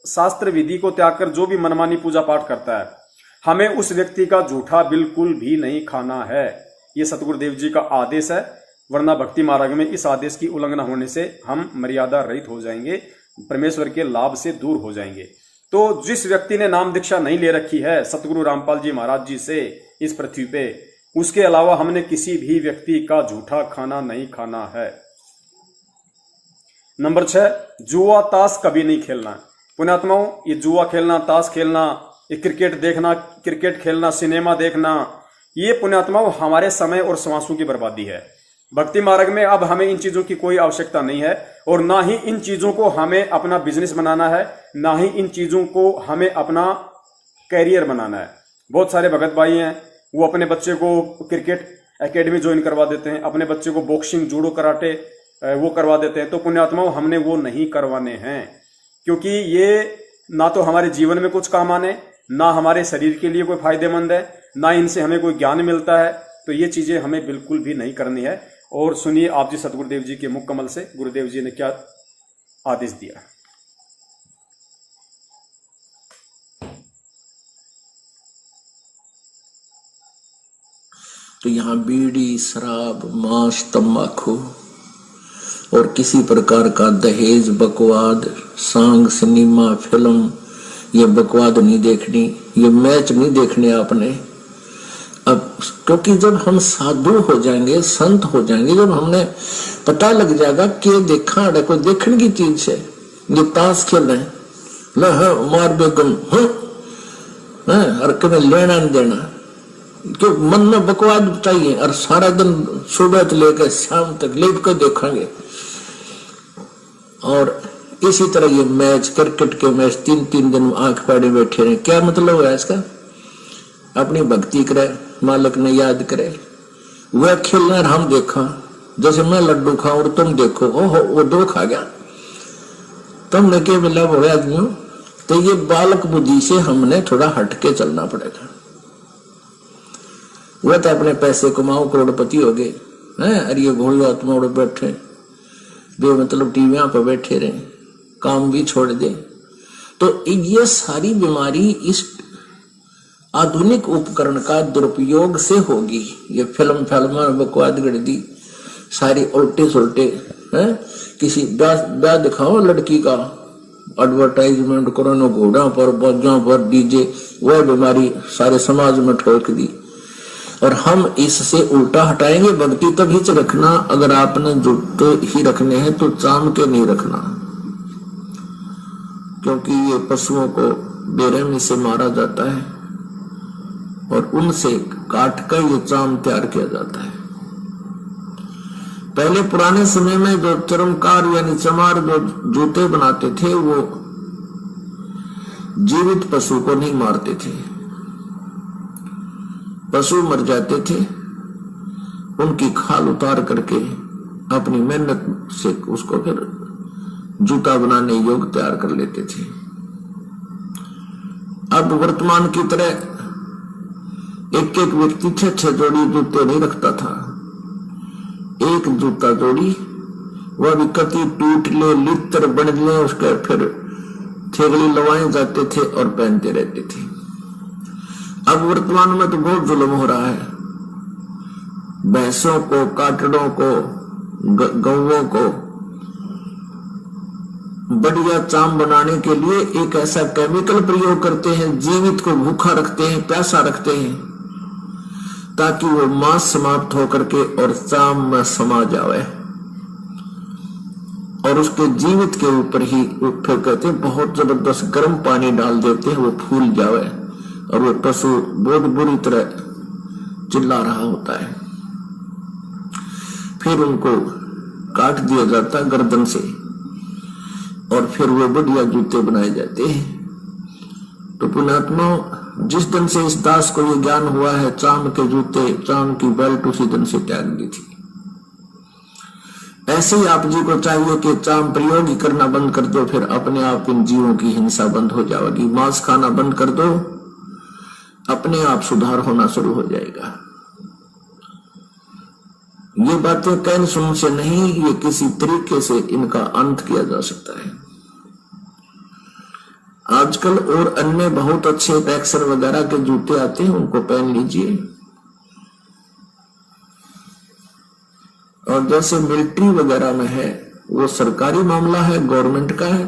शास्त्र विधि को त्याग कर जो भी मनमानी पूजा पाठ करता है, हमें उस व्यक्ति का जूठा बिल्कुल भी नहीं खाना है। ये सतगुरुदेव जी का आदेश है, वरना भक्ति मार्ग में इस आदेश की उल्लंघना होने से हम मर्यादा रहित हो जाएंगे, परमेश्वर के लाभ से दूर हो जाएंगे। तो जिस व्यक्ति ने नाम दीक्षा नहीं ले रखी है सतगुरु रामपाल जी महाराज जी से इस पृथ्वी पे, उसके अलावा हमने किसी भी व्यक्ति का जूठा खाना नहीं खाना है। नंबर 6, जुआ ताश कभी नहीं खेलना। पुण्यात्माओं, ये जुआ खेलना, ताश खेलना, ये क्रिकेट देखना, क्रिकेट खेलना, सिनेमा देखना, ये पुण्यात्माओं हमारे समय और श्वासों की बर्बादी है। भक्ति मार्ग में अब हमें इन चीजों की कोई आवश्यकता नहीं है, और ना ही इन चीजों को हमें अपना बिजनेस बनाना है, ना ही इन चीजों को हमें अपना कैरियर बनाना है। बहुत सारे भगत भाई हैं, वो अपने बच्चे को क्रिकेट एकेडमी ज्वाइन करवा देते हैं, अपने बच्चे को बॉक्सिंग, जूडो, कराटे वो करवा देते हैं। तो पुण्यात्माओं, हमने वो नहीं करवाने हैं, क्योंकि ये ना तो हमारे जीवन में कुछ काम आने, ना हमारे शरीर के लिए कोई फायदेमंद है, ना इनसे हमें कोई ज्ञान मिलता है। तो ये चीजें हमें बिल्कुल भी नहीं करनी है। और सुनिए आप जी सतगुरुदेव जी के मुख कमल से गुरुदेव जी ने क्या आदेश दिया। तो यहाँ बीड़ी, शराब, मांस, तंबाकू और किसी प्रकार का दहेज, बकवाद, सांग, सिनेमा, फिल्म, ये बकवाद नहीं देखनी, ये मैच नहीं देखने आपने। अब क्योंकि जब हम साधु हो जाएंगे, संत हो जाएंगे, जब हमने पता लग जाएगा कि देखा है कोई देखने की चीज है, ये ताश खेल रहे हैं, मार बेगम और कभी लेना नहीं देना, क्यों मन में बकवाद चाहिए, और सारा दिन सुबह से लेकर शाम तक लेट कर देखेंगे। और इसी तरह ये मैच, क्रिकेट के मैच 3-3 दिन आंख फाड़े बैठे रहे, क्या मतलब है इसका? अपनी भक्ति करे, मालिक ने याद करे, वह खेलना और हम देखा, जैसे मैं लड्डू खाऊं और तुम देखो, ओहो वो 2 खा गया, तुमने क्या मिला बोले आदमियों। तो ये बालक बुद्धि से हमने थोड़ा हटके चलना पड़ेगा। वह तो अपने पैसे कमाओ, करोड़पति हो गए हैं, अरे ये घोड़ी आत्मा उड़ बैठे बेमतलब टीवियां पर बैठे रहे, काम भी छोड़ दे। तो ये सारी बीमारी इस आधुनिक उपकरण का दुरुपयोग से होगी। ये फिल्म बकवाद गर्दी सारी उल्टे सुलटे हैं। किसी ब्याह दिखाओ लड़की का, एडवर्टाइजमेंट करो घोड़ा पर, बाजा पर, डीजे, वह बीमारी सारे समाज में ठोक दी। और हम इससे उल्टा हटाएंगे। भक्ति तभी से रखना, अगर आपने जुट ही रखने हैं तो चाम के नहीं रखना, क्योंकि ये पशुओं को बेरहमी से मारा जाता है और उनसे काट कर ये चाम तैयार किया जाता है। पहले पुराने समय में जो चर्मकार यानी चमार जो जूते बनाते थे, वो जीवित पशु को नहीं मारते थे। पशु मर जाते थे, उनकी खाल उतार करके अपनी मेहनत से उसको फिर जूता बनाने योग्य तैयार कर लेते थे। अब वर्तमान की तरह एक एक व्यक्ति 6-6 जोड़ी जूते नहीं रखता था। एक जूता जोड़ी, वह भी कति टूट ले, लित्र बढ़ ले, उसके फिर थेगली लवाए जाते थे और पहनते रहते थे। अब वर्तमान में तो बहुत जुल्म हो रहा है। भैंसों को, काटड़ों को, गौवों को बढ़िया चाम बनाने के लिए एक ऐसा केमिकल प्रयोग करते हैं, जीवित को भूखा रखते हैं, प्यासा रखते हैं, ताकि वो मांस समाप्त होकर के और चाम में समा जावे। और उसके जीवित के ऊपर ही फिर कहते बहुत जबरदस्त गर्म पानी डाल देते हैं, वो फूल जावे और वो पशु बहुत बुरी तरह चिल्ला रहा होता है। फिर उनको काट दिया जाता है गर्दन से और फिर वो बढ़िया जूते बनाए जाते हैं। तो पुण्यात्मा, जिस दिन से इस दास को ये ज्ञान हुआ है, चांद के जूते, चांद की बेल्ट उसी दिन से त्याग दी थी। ऐसे ही आप जी को चाहिए कि चांद प्रयोग ही करना बंद कर दो, फिर अपने आप इन जीवों की हिंसा बंद हो जाएगी। मांस खाना बंद कर दो, अपने आप सुधार होना शुरू हो जाएगा। ये बातें कहने सुन से नहीं, ये किसी तरीके से इनका अंत किया जा सकता है। आजकल और अन्य बहुत अच्छे टैक्सर वगैरह के जूते आते हैं, उनको पहन लीजिए। और जैसे मिलिट्री वगैरह में है, वो सरकारी मामला है, गवर्नमेंट का है,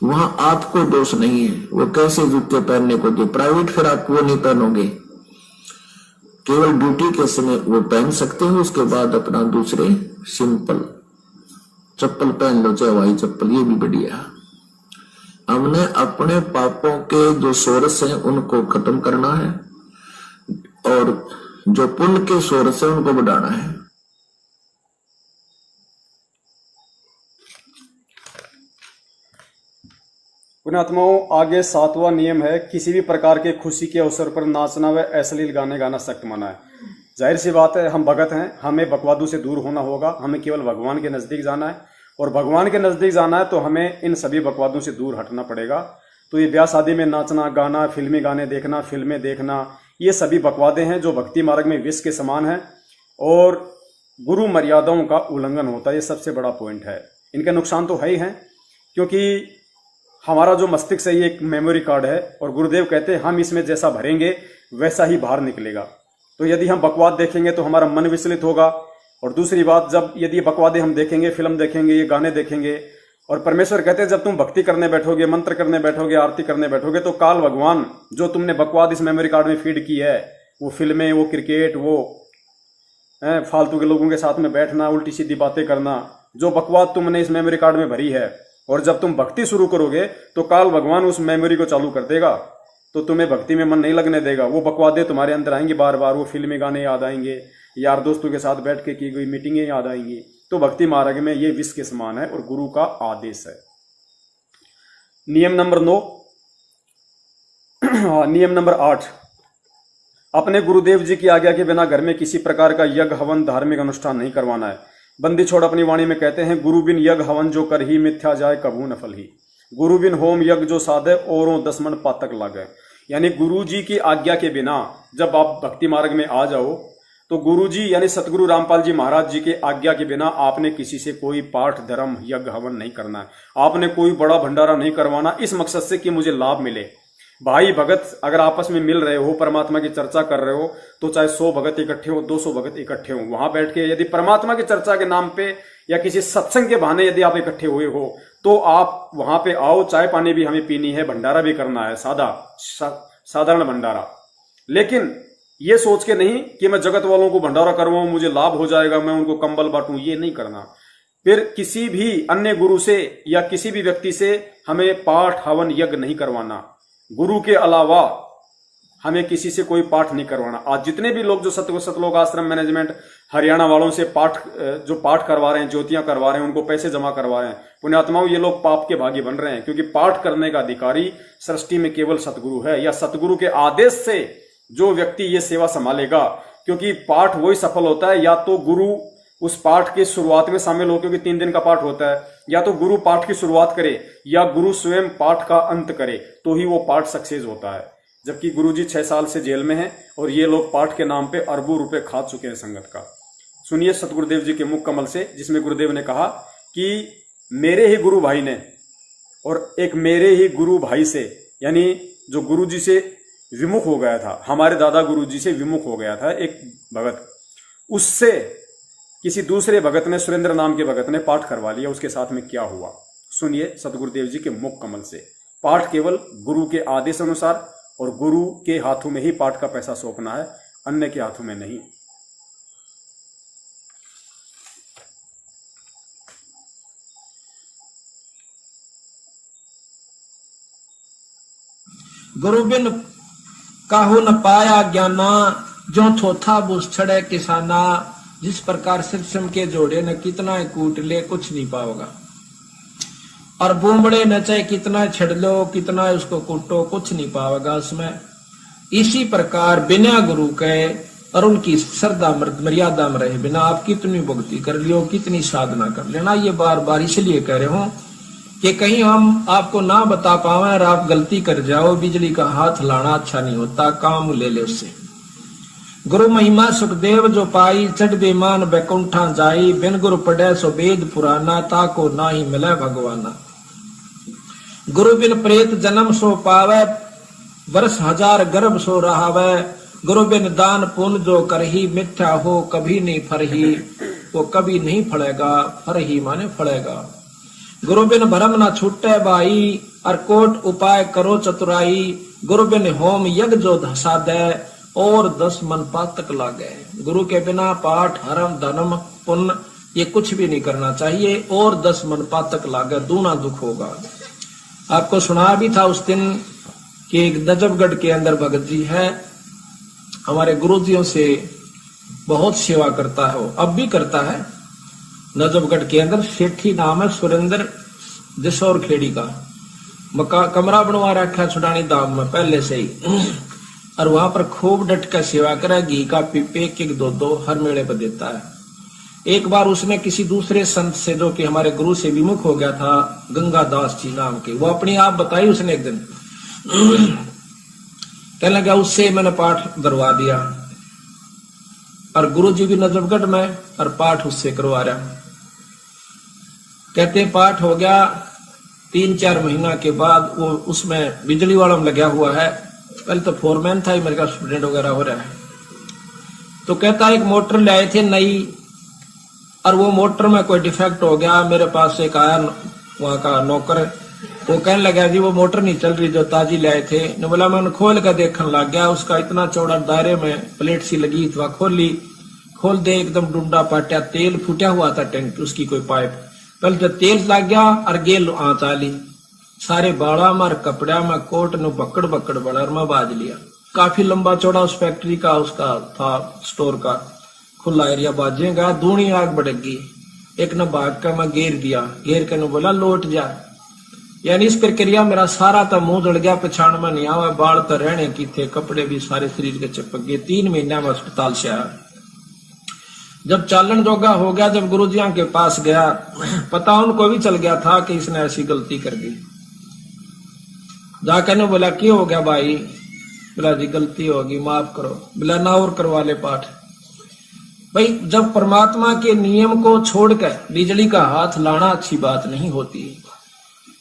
वहां आपको दोष नहीं है वो कैसे जूते पहनने को दे। प्राइवेट फिर आप वो नहीं पहनोगे, केवल ड्यूटी के समय वो पहन सकते हो, उसके बाद अपना दूसरे सिंपल चप्पल पहन लो, चाहे हवाई चप्पल, ये भी बढ़िया। हमने अपने पापों के जो सोर्स हैं उनको खत्म करना है और जो पुण्य के सोर्स हैं उनको बढ़ाना है। पुण्यात्माओं, आगे 7वां नियम है, किसी भी प्रकार के खुशी के अवसर पर नाचना व अश्लील गाने गाना सख्त मना है। जाहिर सी बात है, हम भगत हैं, हमें बकवादों से दूर होना होगा, हमें केवल भगवान के नजदीक जाना है। और भगवान के नजदीक जाना है तो हमें इन सभी बकवादों से दूर हटना पड़ेगा। तो ये ब्याह शादी में नाचना, गाना, फिल्मी गाने देखना, फिल्में देखना, ये सभी बकवादे हैं जो भक्ति मार्ग में विष के समान है और गुरु मर्यादाओं का उल्लंघन होता है। ये सबसे बड़ा पॉइंट है। इनके नुकसान तो है ही हैं, क्योंकि हमारा जो मस्तिष्क है ये एक मेमोरी कार्ड है और गुरुदेव कहते हैं हम इसमें जैसा भरेंगे वैसा ही बाहर निकलेगा। तो यदि हम बकवाद देखेंगे तो हमारा मन विचलित होगा। और दूसरी बात, जब यदि बकवादे हम देखेंगे, फिल्म देखेंगे, ये गाने देखेंगे, और परमेश्वर कहते हैं जब तुम भक्ति करने बैठोगे, मंत्र करने बैठोगे, आरती करने बैठोगे, तो काल भगवान जो तुमने बकवाद इस मेमोरी कार्ड में फीड की है, वो फिल्में, वो क्रिकेट, वो फालतू के लोगों के साथ में बैठना, उल्टी सीधी बातें करना, जो बकवाद तुमने इस मेमोरी कार्ड में भरी है, और जब तुम भक्ति शुरू करोगे तो काल भगवान उस मेमोरी को चालू कर देगा, तो तुम्हें भक्ति में मन नहीं लगने देगा। वो बकवादे तुम्हारे अंदर आएंगी बार बार, वो फिल्मी गाने याद आएंगे, यार दोस्तों के साथ बैठ के की गई मीटिंगें याद आएंगी। तो भक्ति मार्ग में ये विष के समान है और गुरु का आदेश है। नियम नंबर 9, नियम नंबर 8, अपने गुरुदेव जी की आज्ञा के बिना घर में किसी प्रकार का यज्ञ, हवन, धार्मिक अनुष्ठान नहीं करवाना है। बंदी छोड़ अपनी वाणी में कहते हैं, गुरु बिन यज्ञ हवन जो कर ही मिथ्या जाए कभू न फल ही। गुरु बिन होम यज्ञ जो साधे औरों 10 मन पातक लागे। यानी गुरु जी की आज्ञा के बिना जब आप भक्ति मार्ग में आ जाओ तो गुरु जी यानी सतगुरु रामपाल जी महाराज जी के आज्ञा के बिना आपने किसी से कोई पाठ, धर्म, यज्ञ, हवन नहीं करना है। आपने कोई बड़ा भंडारा नहीं करवाना इस मकसद से कि मुझे लाभ मिले। भाई भगत अगर आपस में मिल रहे हो, परमात्मा की चर्चा कर रहे हो, तो चाहे 100 भगत इकट्ठे हो, 200 भगत इकट्ठे हो, वहां बैठ के यदि परमात्मा की चर्चा के नाम पे या किसी सत्संग के बहाने यदि आप इकट्ठे हुए हो तो आप वहां पे आओ। चाय पानी भी हमें पीनी है, भंडारा भी करना है, साधारण भंडारा, लेकिन ये सोच के नहीं कि मैं जगत वालों को भंडारा करवाऊं, मुझे लाभ हो जाएगा, मैं उनको कंबल बांटूं, ये नहीं करना। फिर किसी भी अन्य गुरु से या किसी भी व्यक्ति से हमें पाठ, हवन, यज्ञ नहीं करवाना। गुरु के अलावा हमें किसी से कोई पाठ नहीं करवाना। आज जितने भी लोग जो सतलोक आश्रम मैनेजमेंट हरियाणा वालों से जो पाठ करवा रहे हैं, ज्योतियां करवा रहे हैं, उनको पैसे जमा करवा रहे हैं, पुण्यात्माओं ये लोग पाप के भागी बन रहे हैं, क्योंकि पाठ करने का अधिकारी सृष्टि में केवल सतगुरु है, या सतगुरु के आदेश से जो व्यक्ति ये सेवा संभालेगा। क्योंकि पाठ वही सफल होता है या तो गुरु उस पाठ के शुरुआत में शामिल हो, क्योंकि 3 दिन का पाठ होता है, या तो गुरु पाठ की शुरुआत करे या गुरु स्वयं पाठ का अंत करे, तो ही वो पाठ सक्सेस होता है। जबकि गुरुजी 6 साल से जेल में हैं और ये लोग पाठ के नाम पे अरबों रुपए खा चुके हैं संगत का। सुनिए सतगुरुदेव जी के मुख कमल से, जिसमें गुरुदेव ने कहा कि मेरे ही गुरु भाई ने और एक मेरे ही गुरु भाई से, यानी जो गुरु जी से विमुख हो गया था, हमारे दादा गुरु जी से विमुख हो गया था एक भगत, उससे किसी दूसरे भगत ने, सुरेंद्र नाम के भगत ने पाठ करवा लिया। उसके साथ में क्या हुआ सुनिए सतगुरुदेव जी के मुख कमल से। पाठ केवल गुरु के आदेश अनुसार और गुरु के हाथों में ही पाठ का पैसा सौंपना है, अन्य के हाथों में नहीं। गुरु बिन काहू न पाया ज्ञाना, जो थोथा बुस छड़े किसाना। जिस प्रकार सिरसम के जोड़े न कितना कूट ले कुछ नहीं पाओगा, और बूमबड़े न चाहे कितना छड़ लो कितना उसको कूटो कुछ नहीं पाओगा उसमें। इसी प्रकार बिना गुरु के और उनकी श्रद्धा मर्यादा में रहे बिना आप कितनी भक्ति कर लियो कितनी साधना कर लेना। ये बार बार इसलिए कह रहे हूं कि कहीं हम आपको ना बता पावे और आप गलती कर जाओ। बिजली का हाथ लाना अच्छा नहीं होता, काम ले ले उससे। गुरु महिमा सुखदेव जो पाई, चढ़ बेमान बैकुंठा जाई। बिन गुरु पढ़े सो वेद पुराना, ताको ना ही मिले भगवाना। गुरु बिन प्रेत जन्म सो पावे, वर्ष हजार गर्भ सो रहावे। गुरु बिन दान पुण्य जो करही, मिथ्या हो कभी नहीं फरही। वो कभी नहीं फलेगा, फरही माने फलेगा। गुरु बिन भरम ना छूटे बाई, और कोट उपाय करो चतुराई। गुरु बिन होम यज्ञ जो धसा दे, और 10 मन पातक लागे। गुरु के बिना पाठ हरम धर्म पुण्य ये कुछ भी नहीं करना चाहिए, और 10 मन पातक लागे, दूना दुख होगा। आपको सुना भी था उस दिन कि एक नजफगढ़ के अंदर भगत जी है, हमारे गुरुजियों से बहुत सेवा करता है, वो अब भी करता है। नजफगढ़ के अंदर सेठी नाम है सुरेंद्र दिशौर खेड़ी का, कमरा बनवा रखा छुड़ानी दाम में पहले से ही, और वहां पर खूब डट कर सेवा करे। घी का पीपे एक दो हर मेले पर देता है। एक बार उसने किसी दूसरे संत से जो कि हमारे गुरु से विमुख हो गया था, गंगादास जी नाम के, वो अपनी आप बताई उसने एक दिन। कहने लगा उससे मैंने पाठ करवा दिया, और गुरु जी भी नजफगढ़ में, और पाठ उससे करवा रहा। कहते पाठ हो गया, 3-4 महीना के बाद वो उसमें बिजली वालों में लगा हुआ है। पहले तो फोरमैन था, मेरे का स्टूडेंट वगैरह हो रहा है। तो कहता एक मोटर ले आए थे नई, और वो मोटर में कोई डिफेक्ट हो गया। मेरे पास एक आया वहां का नौकर, वो कहने लगा जी वो मोटर नहीं चल रही जो ताजी ले आए थे। ने बोला मैं खोल कर देखने लग गया, उसका इतना चौड़ा दायरे में प्लेट सी लगी थी, खोली, खोल दे एकदम डूडा पाटिया, तेल फूटा हुआ था टैंक उसकी कोई पाइप। पहले तो तेल लग गया और गेल आँच आली, सारे बाड़ा मार कपड़ा में कोट नु बकड़ बकड़ बड़ा और मैं बाज लिया। काफी लंबा चौड़ा उस फैक्ट्री का उसका था स्टोर का खुला एरिया, बाजेगा दूनी आग बढ़ेगी। एक न भाग का मैं घेर दिया, घेर के न बोला लौट जा। यानी इस प्रक्रिया मेरा सारा तो मुंह जड़ गया, पछाण में नहीं आवा, बाल तो रहने की थे, कपड़े भी सारे शरीर के चिपक गए। 3 महीना में अस्पताल से आया। जब चालन जोगा हो गया, जब गुरुजियों के पास गया, पता उनको भी चल गया था कि इसने ऐसी गलती कर दी। जाकर ने बोला क्या हो गया भाई? बोला जी गलती होगी माफ करो। बोला ना और करवा ले पाठ। भाई जब परमात्मा के नियम को छोड़कर बिजली का हाथ लाना अच्छी बात नहीं होती।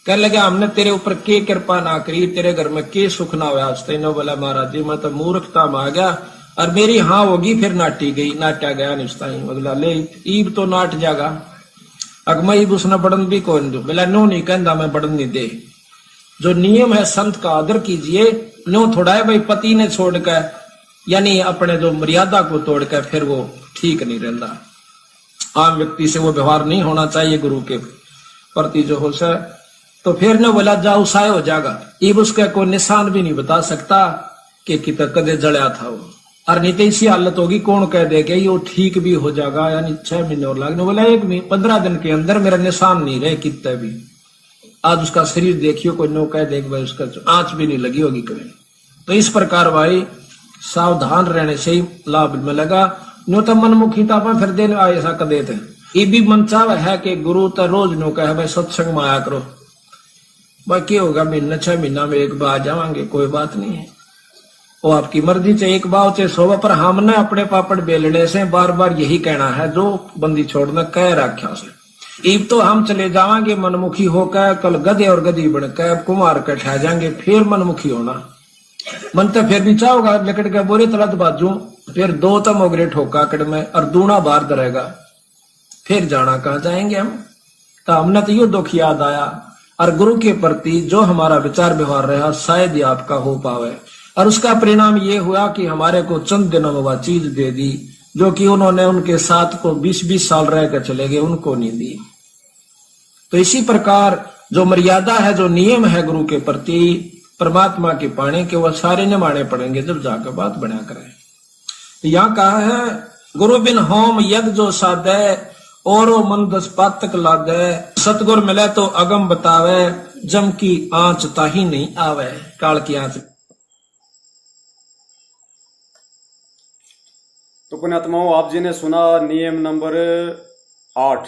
कह लगा हमने तेरे ऊपर के कृपा ना करी, तेरे घर में के सुख ना हुआ। तेनो बोला महाराज जी मैं तो मूर्खता में आ गया, और मेरी हाँ होगी फिर नाटी गई, नाटा गया निस्ता ही। बोला ले ईब तो नाट जागा, अगमा ईब उसने बढ़न भी कौन दो। बोला नो नहीं कहता मैं बढ़न नहीं दे। जो नियम है संत का आदर कीजिए। नो थोड़ा है भाई पति ने छोड़कर यानी अपने जो मर्यादा को तोड़कर फिर वो ठीक नहीं रहता। आम व्यक्ति से वो व्यवहार नहीं होना चाहिए गुरु के प्रति जो हो सके। तो फिर ने बोला जाओ साय हो जाएगा। ईब उसका कोई निशान भी नहीं बता सकता कि कितना कदे जड़या था वो, और नहीं तो इसी हालत होगी कौन कह देगा ये ठीक भी हो जाएगा, यानी 6 महीने और लगने। बोला 15 दिन के अंदर मेरा निशान नहीं रहे कितने भी। आज उसका शरीर देखियो कोई नो कह देख भाई उसका आंच भी नहीं लगी होगी कभी। तो इस प्रकार भाई सावधान रहने से ही लाभ मिलेगा। नो तो मनमुखी तापा फिर देने ऐसा कर देते। ये भी मन चाव है कि गुरु तो रोज नो कहे भाई सत्संग में आया करो। बाकी होगा महीना 6 महीना में एक बार जावांगे, कोई बात नहीं है, वो आपकी मर्जी से एक बार चाहे 100 पर हमने अपने पापड़ बेलने से बार बार यही कहना है जो बंदी छोड़ना कह रखा से। ईब तो हम चले जावांगे मनमुखी होकर, कल गधे और गधी बनकर कुमार के ठह जाएंगे, फिर मनमुखी होना। मन तो फिर भी चाहोगा लकड़ के बोरे तलत बाजू, फिर 2 तो मोगरे ठोका कड़ में और दूना बाहर दरेगा, फिर जाना कहाँ जाएंगे हम। तो हमने तो यो दुख याद आया, और गुरु के प्रति जो हमारा विचार व्यवहार रहा शायद ही आपका हो पावे। और उसका परिणाम ये हुआ कि हमारे को चंद दिनों में वह चीज दे दी जो कि उन्होंने उनके साथ को 20-20 साल रह कर चले गए, उनको नहीं दी। तो इसी प्रकार जो मर्यादा है, जो नियम है गुरु के प्रति, परमात्मा के पाने के वह सारे निमाने पड़ेंगे जब जाकर बात बना करें। यहाँ कहा है गुरु बिन होम यज्ञ जो साधे और मन 10 पातक लादे, सतगुर मिले तो अगम बतावे, जम की आंच ताही नहीं आवे, काल की आंच। तो पुण्यात्माओं, आप जी ने सुना नियम नंबर 8।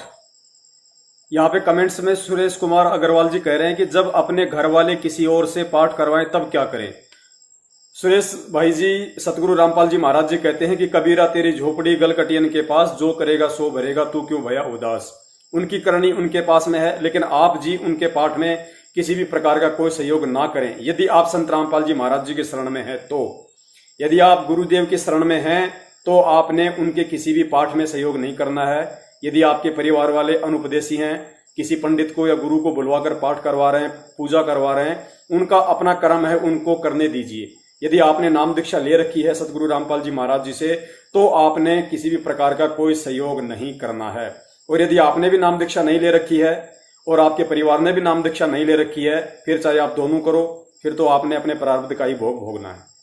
यहाँ पे कमेंट्स में सुरेश कुमार अग्रवाल जी कह रहे हैं कि जब अपने घर वाले किसी और से पाठ करवाएं तब क्या करें। सुरेश भाई जी, सतगुरु रामपाल जी महाराज जी कहते हैं कि कबीरा तेरी झोपड़ी गलकटियन के पास, जो करेगा सो भरेगा, तू क्यों भया उदास। उनकी करनी उनके पास में है, लेकिन आप जी उनके पाठ में किसी भी प्रकार का कोई सहयोग ना करें। यदि आप संत रामपाल जी महाराज जी के शरण में हैं तो, यदि आप गुरुदेव के शरण में हैं तो आपने उनके किसी भी पाठ में सहयोग नहीं करना है। यदि आपके परिवार वाले अनुपदेशी हैं, किसी पंडित को या गुरु को बुलवाकर पाठ करवा रहे हैं, पूजा करवा रहे हैं, उनका अपना कर्म है, उनको करने दीजिए। यदि आपने नाम दीक्षा ले रखी है सतगुरु रामपाल जी महाराज जी से, तो आपने किसी भी प्रकार का कोई सहयोग नहीं करना है। और यदि आपने भी नाम दीक्षा नहीं ले रखी है और आपके परिवार ने भी नाम दीक्षा नहीं ले रखी है, फिर चाहे आप दोनों करो, फिर तो आपने अपने प्रारब्ध का ही भोग भोगना है।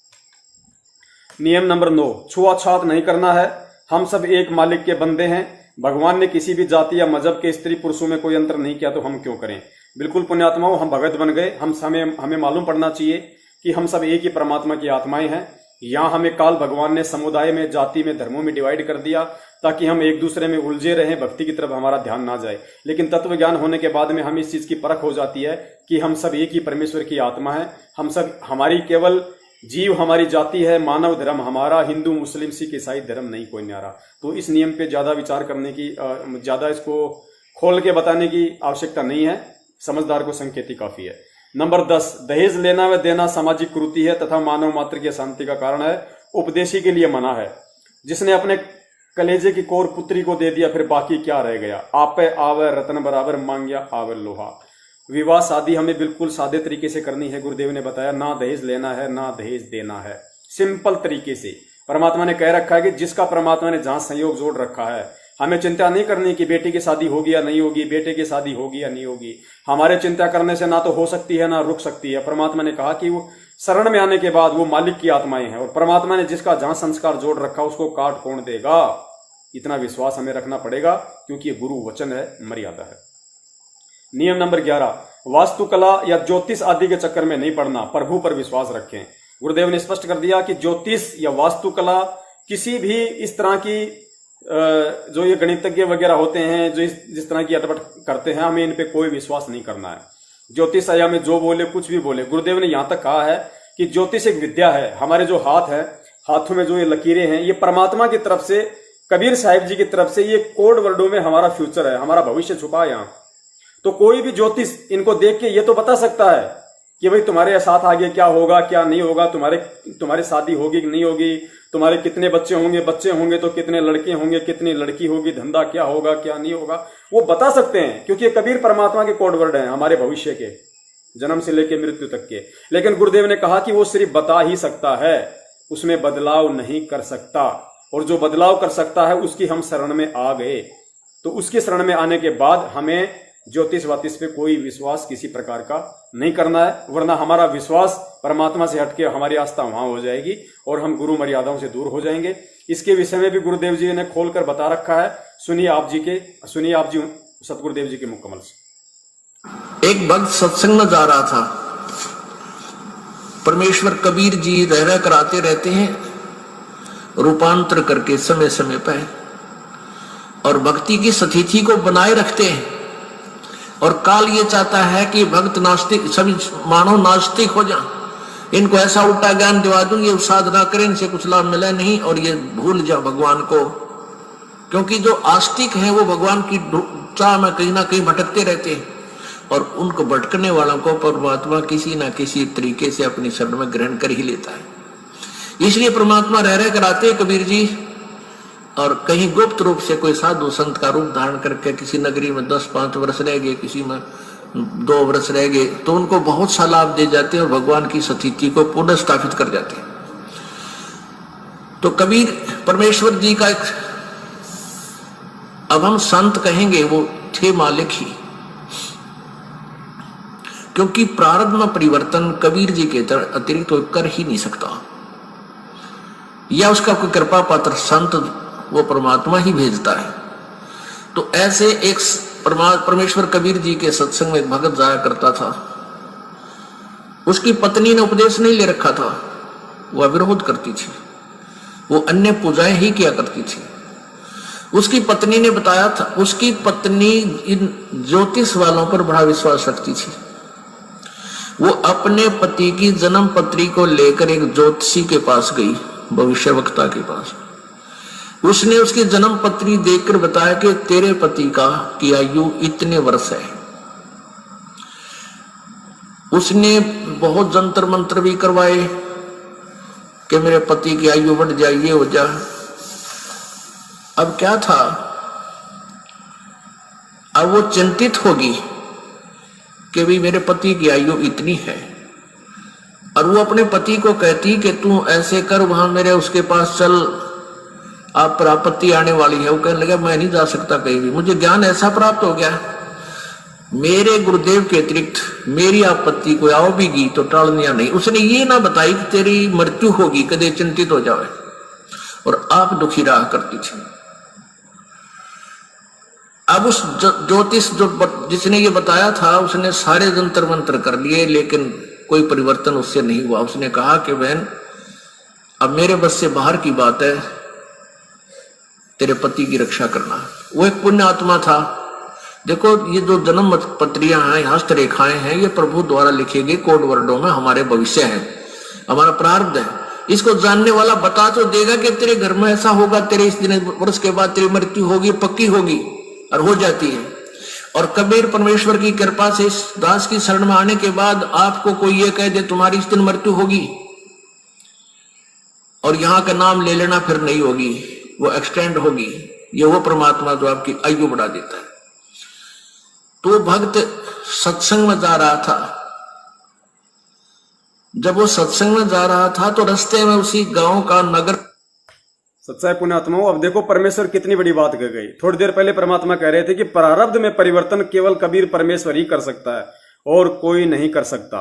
नियम नंबर 9, छुआछूत नहीं करना है। हम सब एक मालिक के बंदे हैं। भगवान ने किसी भी जाति या मजहब के स्त्री पुरुषों में कोई अंतर नहीं किया, तो हम क्यों करें। बिल्कुल पुण्यात्माओं, हम भगत बन गए। हमें मालूम पड़ना चाहिए कि हम सब एक ही परमात्मा की आत्माएं हैं। यहाँ हमें काल भगवान ने समुदाय में, जाति में, धर्मों में डिवाइड कर दिया ताकि हम एक दूसरे में उलझे रहें, भक्ति की तरफ हमारा ध्यान ना जाए। लेकिन तत्व ज्ञान होने के बाद में हमें इस चीज की परख हो जाती है कि हम सब एक ही परमेश्वर की आत्मा है। हम सब, हमारी केवल जीव हमारी जाति है, मानव धर्म हमारा, हिंदू मुस्लिम सिख ईसाई धर्म नहीं कोई न्यारा। तो इस नियम पे ज्यादा विचार करने की, ज्यादा इसको खोल के बताने की आवश्यकता नहीं है। समझदार को संकेती काफी है। नंबर 10, दहेज लेना व देना सामाजिक कुरीति है तथा मानव मात्र की शांति का कारण है। उपदेशी के लिए मना है। जिसने अपने कलेजे की कोर पुत्री को दे दिया, फिर बाकी क्या रह गया। आपे आवे रतन बराबर, मांगिया आवे लोहा। विवाह शादी हमें बिल्कुल सादे तरीके से करनी है। गुरुदेव ने बताया ना दहेज लेना है, ना दहेज देना है। सिंपल तरीके से परमात्मा ने कह रखा है कि जिसका परमात्मा ने जहां संयोग जोड़ रखा है, हमें चिंता नहीं करनी कि बेटी की शादी होगी या नहीं होगी, बेटे की शादी होगी या नहीं होगी। हमारे चिंता करने से ना तो हो सकती है ना रुक सकती है। परमात्मा ने कहा कि वो शरण में आने के बाद वो मालिक की आत्माएं हैं, और परमात्मा ने जिसका जहां संस्कार जोड़ रखा उसको काट कौन देगा। इतना विश्वास हमें रखना पड़ेगा, क्योंकि ये गुरु वचन है, मर्यादा है। नियम नंबर 11, वास्तुकला या ज्योतिष आदि के चक्कर में नहीं पड़ना, प्रभु पर विश्वास रखें। गुरुदेव ने स्पष्ट कर दिया कि ज्योतिष या वास्तुकला, किसी भी इस तरह की जो ये गणितज्ञ वगैरह होते हैं, जो जिस तरह की अटपट करते हैं, हमें इन पे कोई विश्वास नहीं करना है। ज्योतिष आया में जो बोले, कुछ भी बोले। गुरुदेव ने यहां तक कहा है कि ज्योतिष एक विद्या है। हमारे जो हाथ है, हाथों में जो ये लकीरें हैं, ये परमात्मा की तरफ से, कबीर साहिब जी की तरफ से, ये कोड वर्डों में हमारा फ्यूचर है, हमारा भविष्य छुपा है यहाँ। तो कोई भी ज्योतिष इनको देख के ये तो बता सकता है कि भाई तुम्हारे साथ आगे क्या होगा, क्या नहीं होगा, तुम्हारी शादी होगी कि नहीं होगी, तुम्हारे कितने बच्चे होंगे तो कितने लड़के होंगे, कितनी लड़की होगी, धंधा क्या होगा, क्या नहीं होगा, वो बता सकते हैं, क्योंकि कबीर परमात्मा के कोड वर्ड हैं हमारे भविष्य के, जन्म से लेकर मृत्यु तक के। लेकिन गुरुदेव ने कहा कि वो सिर्फ बता ही सकता है, उसमें बदलाव नहीं कर सकता, और जो बदलाव कर सकता है उसकी हम शरण में आ गए। तो उसकी शरण में आने के बाद हमें ज्योतिष वातिष पे कोई विश्वास किसी प्रकार का नहीं करना है, वरना हमारा विश्वास परमात्मा से हटके हमारी आस्था वहां हो जाएगी और हम गुरु मर्यादाओं से दूर हो जाएंगे। इसके विषय में भी गुरुदेव जी ने खोलकर बता रखा है। सुनिए आप जी सतगुरुदेव जी के मुख कमल से। एक भक्त सत्संग में जा रहा था। परमेश्वर कबीर जी रह कर आते रहते हैं, रूपांतर करके समय समय पर, और भक्ति की स्थिति को बनाए रखते हैं। और काल ये चाहता है कि भक्त नास्तिक, सभी मानव नास्तिक हो जाए, इनको ऐसा उल्टा ज्ञान दिवा दूं, ये साधना करें, इनसे कुछ लाभ मिला नहीं, और ये भूल जाओ भगवान को। क्योंकि जो आस्तिक हैं वो भगवान की चाह में कहीं ना कहीं भटकते रहते हैं, और उनको भटकने वालों को परमात्मा किसी ना किसी तरीके से अपनी शरण में ग्रहण कर ही लेता है। इसलिए परमात्मा रह कर आते हैं कबीर जी, और कहीं गुप्त रूप से कोई साधु संत का रूप धारण करके, किसी नगरी में 10-5 वर्ष रह गए, किसी में 2 वर्ष रह गए, तो उनको बहुत सा लाभ दे जाते हैं और भगवान की स्थिति को पुनः स्थापित कर जाते हैं। तो कबीर परमेश्वर जी का एक, अब हम संत कहेंगे, वो थे मालिक ही। क्योंकि प्रारब्ध में परिवर्तन कबीर जी के अतिरिक्त तो कर ही नहीं सकता, या उसका कोई कृपा पात्र संत वो परमात्मा ही भेजता है। तो ऐसे एक परमेश्वर कबीर जी के सत्संग में एक भगत जाया करता था। उसकी पत्नी ने उपदेश नहीं ले रखा था, वह विरोध करती थी, वो अन्य पूजाएं ही किया करती थी। उसकी पत्नी ने बताया था, उसकी पत्नी इन ज्योतिष वालों पर बड़ा विश्वास रखती थी। वो अपने पति की जन्म पत्री को लेकर एक ज्योतिषी के पास गई, भविष्यवक्ता के पास। उसने उसकी जन्म पत्री देखकर बताया कि तेरे पति की आयु इतने वर्ष है। उसने बहुत जंतर मंत्र भी करवाए कि मेरे पति की आयु बढ़ जाए, ये हो जाए। अब क्या था, अब वो चिंतित होगी कि भी मेरे पति की आयु इतनी है, और वो अपने पति को कहती कि तू ऐसे कर, वहां मेरे उसके पास चल, आप पर आपत्ति आने वाली है। वो कहने लगा मैं नहीं जा सकता कहीं भी, मुझे ज्ञान ऐसा प्राप्त हो गया, मेरे गुरुदेव के अतिरिक्त मेरी आपत्ति को आओ भी गी तो टालनिया नहीं। उसने ये ना बताई कि तेरी मृत्यु होगी, कदे चिंतित हो जाए, और आप दुखी रहा करती थी। अब उस ज्योतिष जिसने ये बताया था, उसने सारे जंतर मंत्र कर लिए, लेकिन कोई परिवर्तन उससे नहीं हुआ। उसने कहा कि बहन अब मेरे बस से बाहर की बात है, तेरे पति की रक्षा करना। वो एक पुण्य आत्मा था। देखो ये जो जन्म पत्रियां हैं, हस्तरेखाएं हैं, ये प्रभु द्वारा लिखे गए कोड वर्डों में हमारे भविष्य है, हमारा प्रारब्ध है। इसको जानने वाला बता तो देगा कि तेरे घर में ऐसा होगा, तेरे इस दिन वर्ष के बाद तेरी मृत्यु होगी, पक्की होगी, और हो जाती है। और कबीर परमेश्वर की कृपा से इस दास की शरण में आने के बाद आपको कोई ये कह दे तुम्हारी इस दिन मृत्यु होगी, और यहां का नाम ले लेना फिर नहीं होगी, वो एक्सटेंड होगी। ये वो परमात्मा जो आपकी आयु बढ़ा देता है। तो भक्त सत्संग में जा रहा था। जब वो सत्संग में जा रहा था तो रास्ते में उसी गांव का नगर। सच्चाई पुण्यात्माओं, अब देखो परमेश्वर कितनी बड़ी बात कह गई। थोड़ी देर पहले परमात्मा कह रहे थे कि प्रारब्ध में परिवर्तन केवल कबीर परमेश्वर ही कर सकता है और कोई नहीं कर सकता।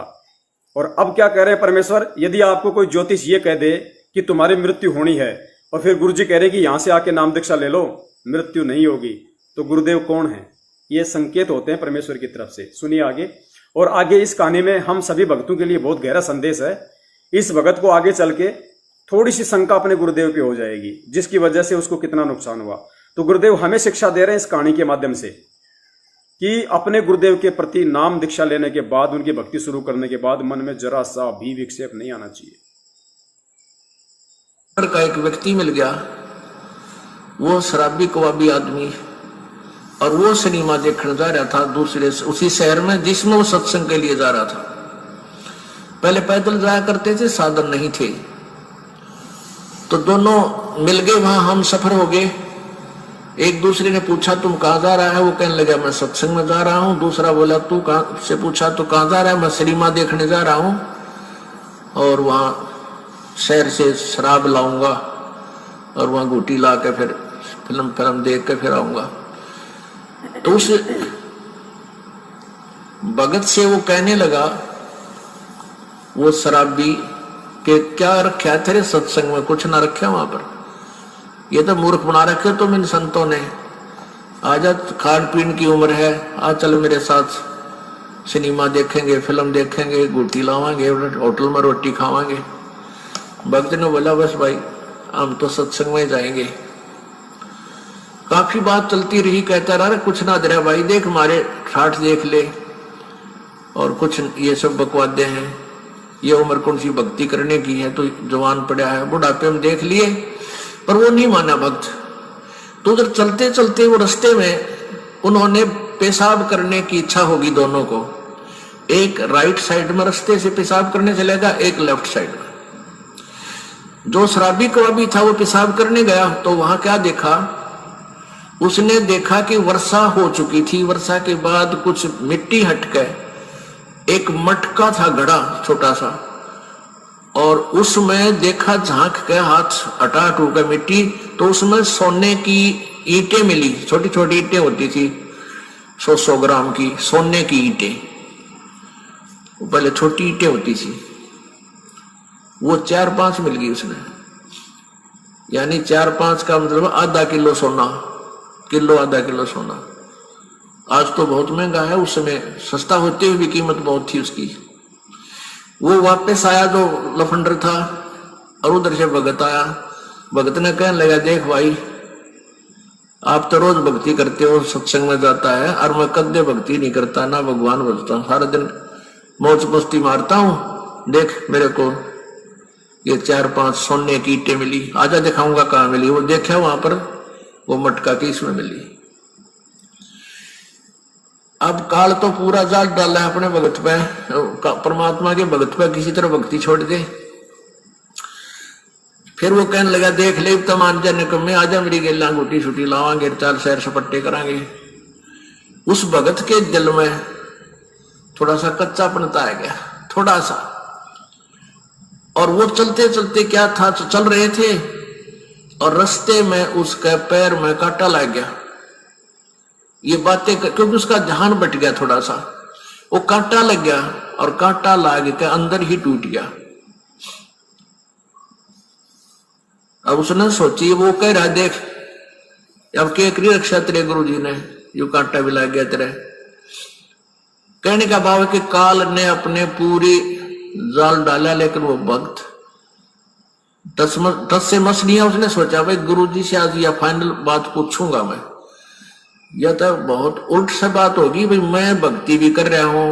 और अब क्या कह रहे हैं परमेश्वर, यदि आपको कोई ज्योतिष ये कह दे कि तुम्हारी मृत्यु होनी है, और फिर गुरु जी कह रहे कि यहां से आके नाम दीक्षा ले लो, मृत्यु नहीं होगी, तो गुरुदेव कौन है? ये संकेत होते हैं परमेश्वर की तरफ से। सुनिए आगे। और आगे इस कहानी में हम सभी भक्तों के लिए बहुत गहरा संदेश है। इस भगत को आगे चल के थोड़ी सी शंका अपने गुरुदेव पे हो जाएगी, जिसकी वजह से उसको कितना नुकसान हुआ। तो गुरुदेव हमें शिक्षा दे रहे हैं इस कहानी के माध्यम से कि अपने गुरुदेव के प्रति नाम दीक्षा लेने के बाद, उनकी भक्ति शुरू करने के बाद मन में जरा सा भी विक्षेप नहीं आना चाहिए। का एक व्यक्ति मिल गया, वो शराबी कबाबी आदमी, और वो सिनेमा देखने जा रहा था दूसरे उसी शहर में जिसमें वो सत्संग के लिए जा रहा था। पहले पैदल जाया करते थे, साधन नहीं थे, तो दोनों मिल गए, वहां हम सफर हो गए। एक दूसरे ने पूछा तुम कहां जा रहा है? वो कहने लगा मैं सत्संग में जा रहा हूं। दूसरा बोला तू कहां से? पूछा तो कहां जा रहा है? मैं सिनेमा देखने जा रहा हूं, और वहां शहर से शराब लाऊंगा, और वहां घूटी ला के फिर फिल्म देख के फिर आऊंगा। तो उस भगत से वो कहने लगा, वो शराबी, के क्या रखा है तेरे सत्संग में? कुछ ना रखा वहां पर, ये तो मूर्ख बना रखे तुम इन संतों ने। आजा, खान पीन की उम्र है, आ चल मेरे साथ सिनेमा देखेंगे, फिल्म देखेंगे, घूटी लावांगे, होटल में रोटी खावांगे। भक्त ने बोला बस भाई हम तो सत्संग में जाएंगे। काफी बात चलती रही, कहता रहा कुछ ना दे रहा भाई, देख हमारे ठाठ देख ले, और कुछ ये सब बकवादे हैं, ये उम्र कौन सी भक्ति करने की है, तो जवान पड़ा है, बुढ़ापे में देख लिए। पर वो नहीं माना भक्त। तो उधर चलते चलते वो रास्ते में उन्होंने पेशाब करने की इच्छा होगी दोनों को। एक राइट साइड में रास्ते से पेशाब करने चलेगा, एक लेफ्ट साइड में। जो शराबी कबाबी था वो पेशाब करने गया, तो वहां क्या देखा? उसने देखा कि वर्षा हो चुकी थी। वर्षा के बाद कुछ मिट्टी हटके एक मटका था, घड़ा छोटा सा, और उसमें देखा झांक के हाथ हटा टूका मिट्टी, तो उसमें सोने की ईंटें मिली। छोटी छोटी ईंटें होती थी, 100-100 ग्राम की सोने की ईंटें। वो पहले छोटी ईंटें होती थी, वो 4-5 मिल गई उसने, यानी 4-5 का मतलब आधा किलो सोना, किलो आधा किलो सोना। आज तो बहुत महंगा है, उस समय सस्ता होते हुए भी कीमत बहुत थी उसकी। वो वापस आया जो लफंडर था, और उधर से भगत आया। भगत ने कहने लगा, देख भाई, आप तो रोज भक्ति करते हो, सत्संग में जाता है, और मैं कद्दे भक्ति नहीं करता, ना भगवान भजता हूं, सारा दिन मौज मस्ती मारता हूं। देख मेरे को ये 4-5 सोने की ईंटें मिली, आजा दिखाऊंगा कहां मिली। वो देखा वहां पर वो मटका की इसमें मिली। अब काल तो पूरा जाल डाला है अपने भगत पे, परमात्मा के भगत पे किसी तरह भक्ति छोड़ दे। फिर वो कहने लगा, देख ले तमान जन निकम्मे, आजा मेरी गेला गुटी छुटी लावांगे, 4 सैर सपट्टे करांगे। उस भगत के दिल में थोड़ा सा कच्चापनता आ गया, थोड़ा सा। और वो चलते चलते क्या था, चल रहे थे और रास्ते में उसके पैर में कांटा लग गया। ये बातें क्योंकि उसका ध्यान बट गया थोड़ा सा, वो कांटा लग गया और कांटा लाग के अंदर ही टूट गया। अब उसने सोची, वो कह रहा, देख अब क्या करी रक्षा तेरे गुरु जी ने, यो कांटा भी लग गया तेरे। कहने का भाव है कि काल ने अपने पूरी जाल डाला, लेकिन वो भक्त 10 से मस नहीं है। उसने सोचा, भाई गुरु जी से आज या फाइनल बात पूछूंगा मैं, यह तो बहुत उल्ट से बात होगी। भाई मैं भक्ति भी कर रहा हूं,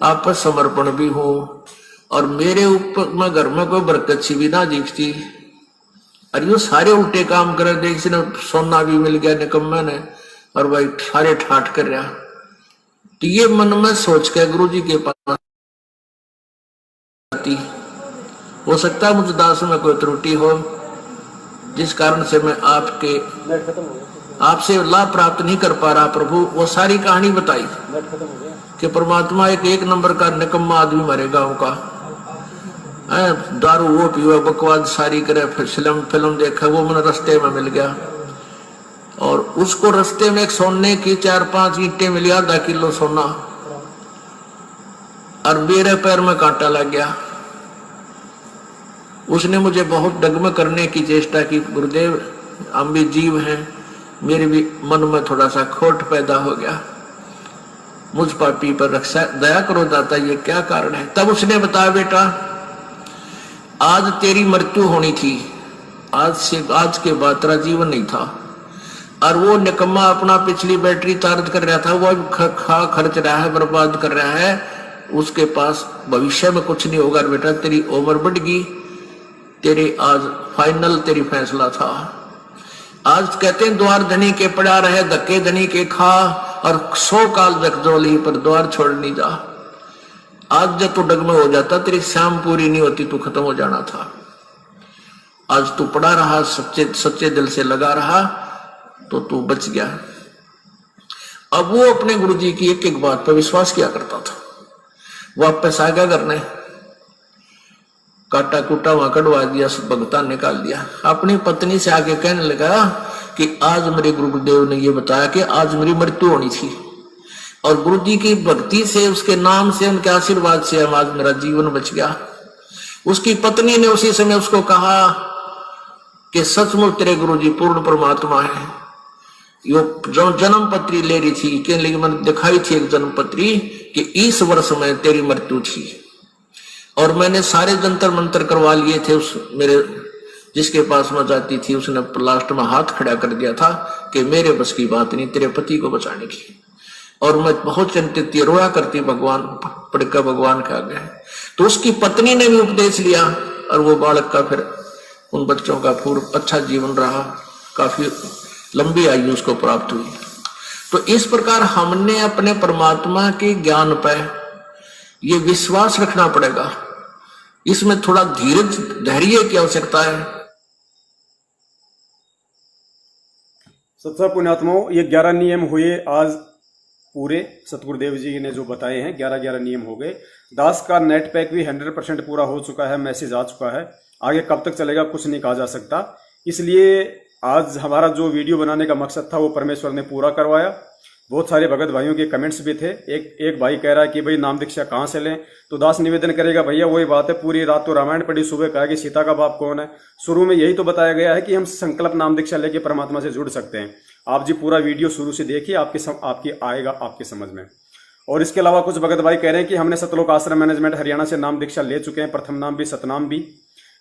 आप पर समर्पण भी हूं, और मेरे ऊपर मैं घर में कोई बरकत सी भी ना दिखती, और ये सारे उल्टे काम कर देख, सोना भी मिल गया निकम्मे ने, और भाई सारे ठाठ कर रहा। तो ये मन में सोच के गुरु जी के पास आती, हो सकता है मुझे दास में कोई त्रुटि हो, जिस कारण से मैं आपसे लाभ प्राप्त नहीं कर पा रहा प्रभु। वो सारी कहानी बताई कि परमात्मा एक नंबर का निकम्मा आदमी मरे गांव का, दारू वो पीवा, बकवाद सारी करे, फिल्म देखा, वो मैंने रास्ते में मिल गया। और उसको रास्ते में एक सोने की 4-5 ईंटें मिली, आधा किलो सोना, और मेरे पैर में कांटा लग गया। उसने मुझे बहुत डगमग करने की चेष्टा की, गुरुदेव हम भी जीव हैं, मेरे भी मन में थोड़ा सा खोट पैदा हो गया, मुझ पापी पर रक्षा दया करो दाता, ये क्या कारण है। तब उसने बताया, बेटा आज तेरी मृत्यु होनी थी, आज के बाद तेरा जीवन नहीं था। और वो निकम्मा अपना पिछली बैटरी चार्ज कर रहा था, वो खर्च रहा है, बर्बाद कर रहा है, उसके पास भविष्य में कुछ नहीं होगा। बेटा तेरी उम्र बढ़ गई, तेरे आज फाइनल तेरी फैसला था। आज कहते हैं द्वार धनी के पड़ा रहे, धक्के धनी के खा, और 100 काल जगजोली पर द्वार छोड़ नहीं जा। आज जब तू डगमग हो जाता, तेरी शाम पूरी नहीं होती, तू खत्म हो जाना था। आज तू पड़ा रहा, सच्चे दिल से लगा रहा, तो तू बच गया। अब वो अपने गुरुजी की एक एक बात पर विश्वास किया करता था। वापस आ गया करने, काटा कुटा वहां कटवा दिया, भगता निकाल दिया। अपनी पत्नी से आके कहने लगा कि आज मेरे गुरुदेव ने ये बताया कि आज मेरी मृत्यु होनी थी, और गुरु जी की भक्ति से, उसके नाम से, उनके आशीर्वाद से आज मेरा जीवन बच गया। उसकी पत्नी ने उसी समय उसको कहा कि सचमुच तेरे गुरु जी पूर्ण परमात्मा है। यो जन्म पत्री ले रही थी, कि लेकिन मैंने दिखाई थी एक जन्म पत्री कि इस वर्ष में तेरी मृत्यु थी, और मैंने सारे जंतर मंत्र करवा लिए थे। उस मेरे जिसके पास मैं जाती थी, उसने लास्ट में हाथ खड़ा कर दिया था कि मेरे बस की बात नहीं तेरे पति को बचाने की। और मैं बहुत चिंतित थी, रोया करती भगवान पड़कर भगवान के आगे। तो उसकी पत्नी ने भी उपदेश लिया, और वो बालक का फिर उन बच्चों का पूर्व अच्छा जीवन रहा, काफी लंबी आयु उसको प्राप्त हुई। तो इस प्रकार हमने अपने परमात्मा के ज्ञान पर ये विश्वास रखना पड़ेगा। इसमें थोड़ा धीरज, धैर्य की आवश्यकता है। सत्संग पुण्यात्माओं, ये 11 नियम हुए आज पूरे। सतगुरुदेव जी ने जो बताए हैं 11 नियम हो गए। दास का नेट पैक भी 100% पूरा हो चुका है, मैसेज आ चुका है। आगे कब तक चलेगा कुछ नहीं कहा जा सकता। इसलिए आज हमारा जो वीडियो बनाने का मकसद था वो परमेश्वर ने पूरा करवाया। बहुत सारे भगत भाइयों के कमेंट्स भी थे। एक भाई कह रहा है कि भाई नाम दीक्षा कहाँ से लें, तो दास निवेदन करेगा भैया वही बात है, पूरी रात तो रामायण पढ़ी, सुबह कहा कि सीता का बाप कौन है। शुरू में यही तो बताया गया है कि हम संकल्प नाम दीक्षा लेके परमात्मा से जुड़ सकते हैं। आप जी पूरा वीडियो शुरू से देखिए, आपकी आएगा आपकी समझ में। और इसके अलावा कुछ भगत भाई कह रहे हैं कि हमने सतलोक आश्रम मैनेजमेंट हरियाणा से नाम दीक्षा ले चुके हैं, प्रथम नाम भी सतनाम भी,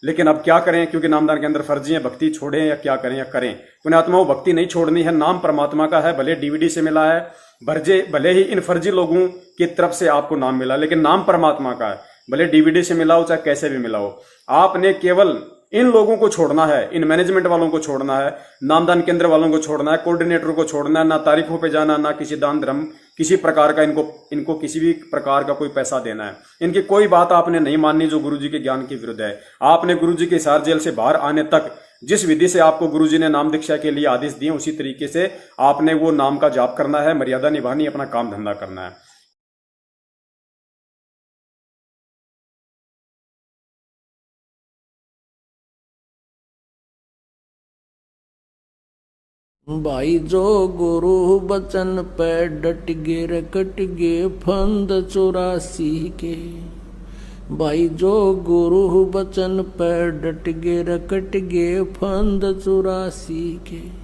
लेकिन अब क्या करें, क्योंकि नामदान के अंदर फर्जी है, भक्ति छोड़ें या क्या करें या करें। पुण्यात्माओं, भक्ति नहीं छोड़नी है, नाम परमात्मा का है, भले डीवीडी से मिला है, भले ही इन फर्जी लोगों की तरफ से आपको नाम मिला, लेकिन नाम परमात्मा का है, भले डीवीडी से मिला हो चाहे कैसे भी मिला हो। आपने केवल इन लोगों को छोड़ना है, इन मैनेजमेंट वालों को छोड़ना है, नामदान केंद्र वालों को छोड़ना है, कोऑर्डिनेटर को छोड़ना है, ना तारीखों पे जाना, ना किसी दान धर्म किसी प्रकार का इनको किसी भी प्रकार का कोई पैसा देना है। इनकी कोई बात आपने नहीं माननी जो गुरुजी के ज्ञान के विरुद्ध है। आपने गुरुजी के हिसार जेल से बाहर आने तक जिस विधि से आपको गुरुजी ने नाम दीक्षा के लिए आदेश दिए, उसी तरीके से आपने वो नाम का जाप करना है, मर्यादा निभानी, अपना काम धंधा करना है। भाई जो गुरु बचन पे डट गे रे कट गे फंद 84 के। भाई जो गुरु बचन पे डट गे रे कट गे फंद 84 के।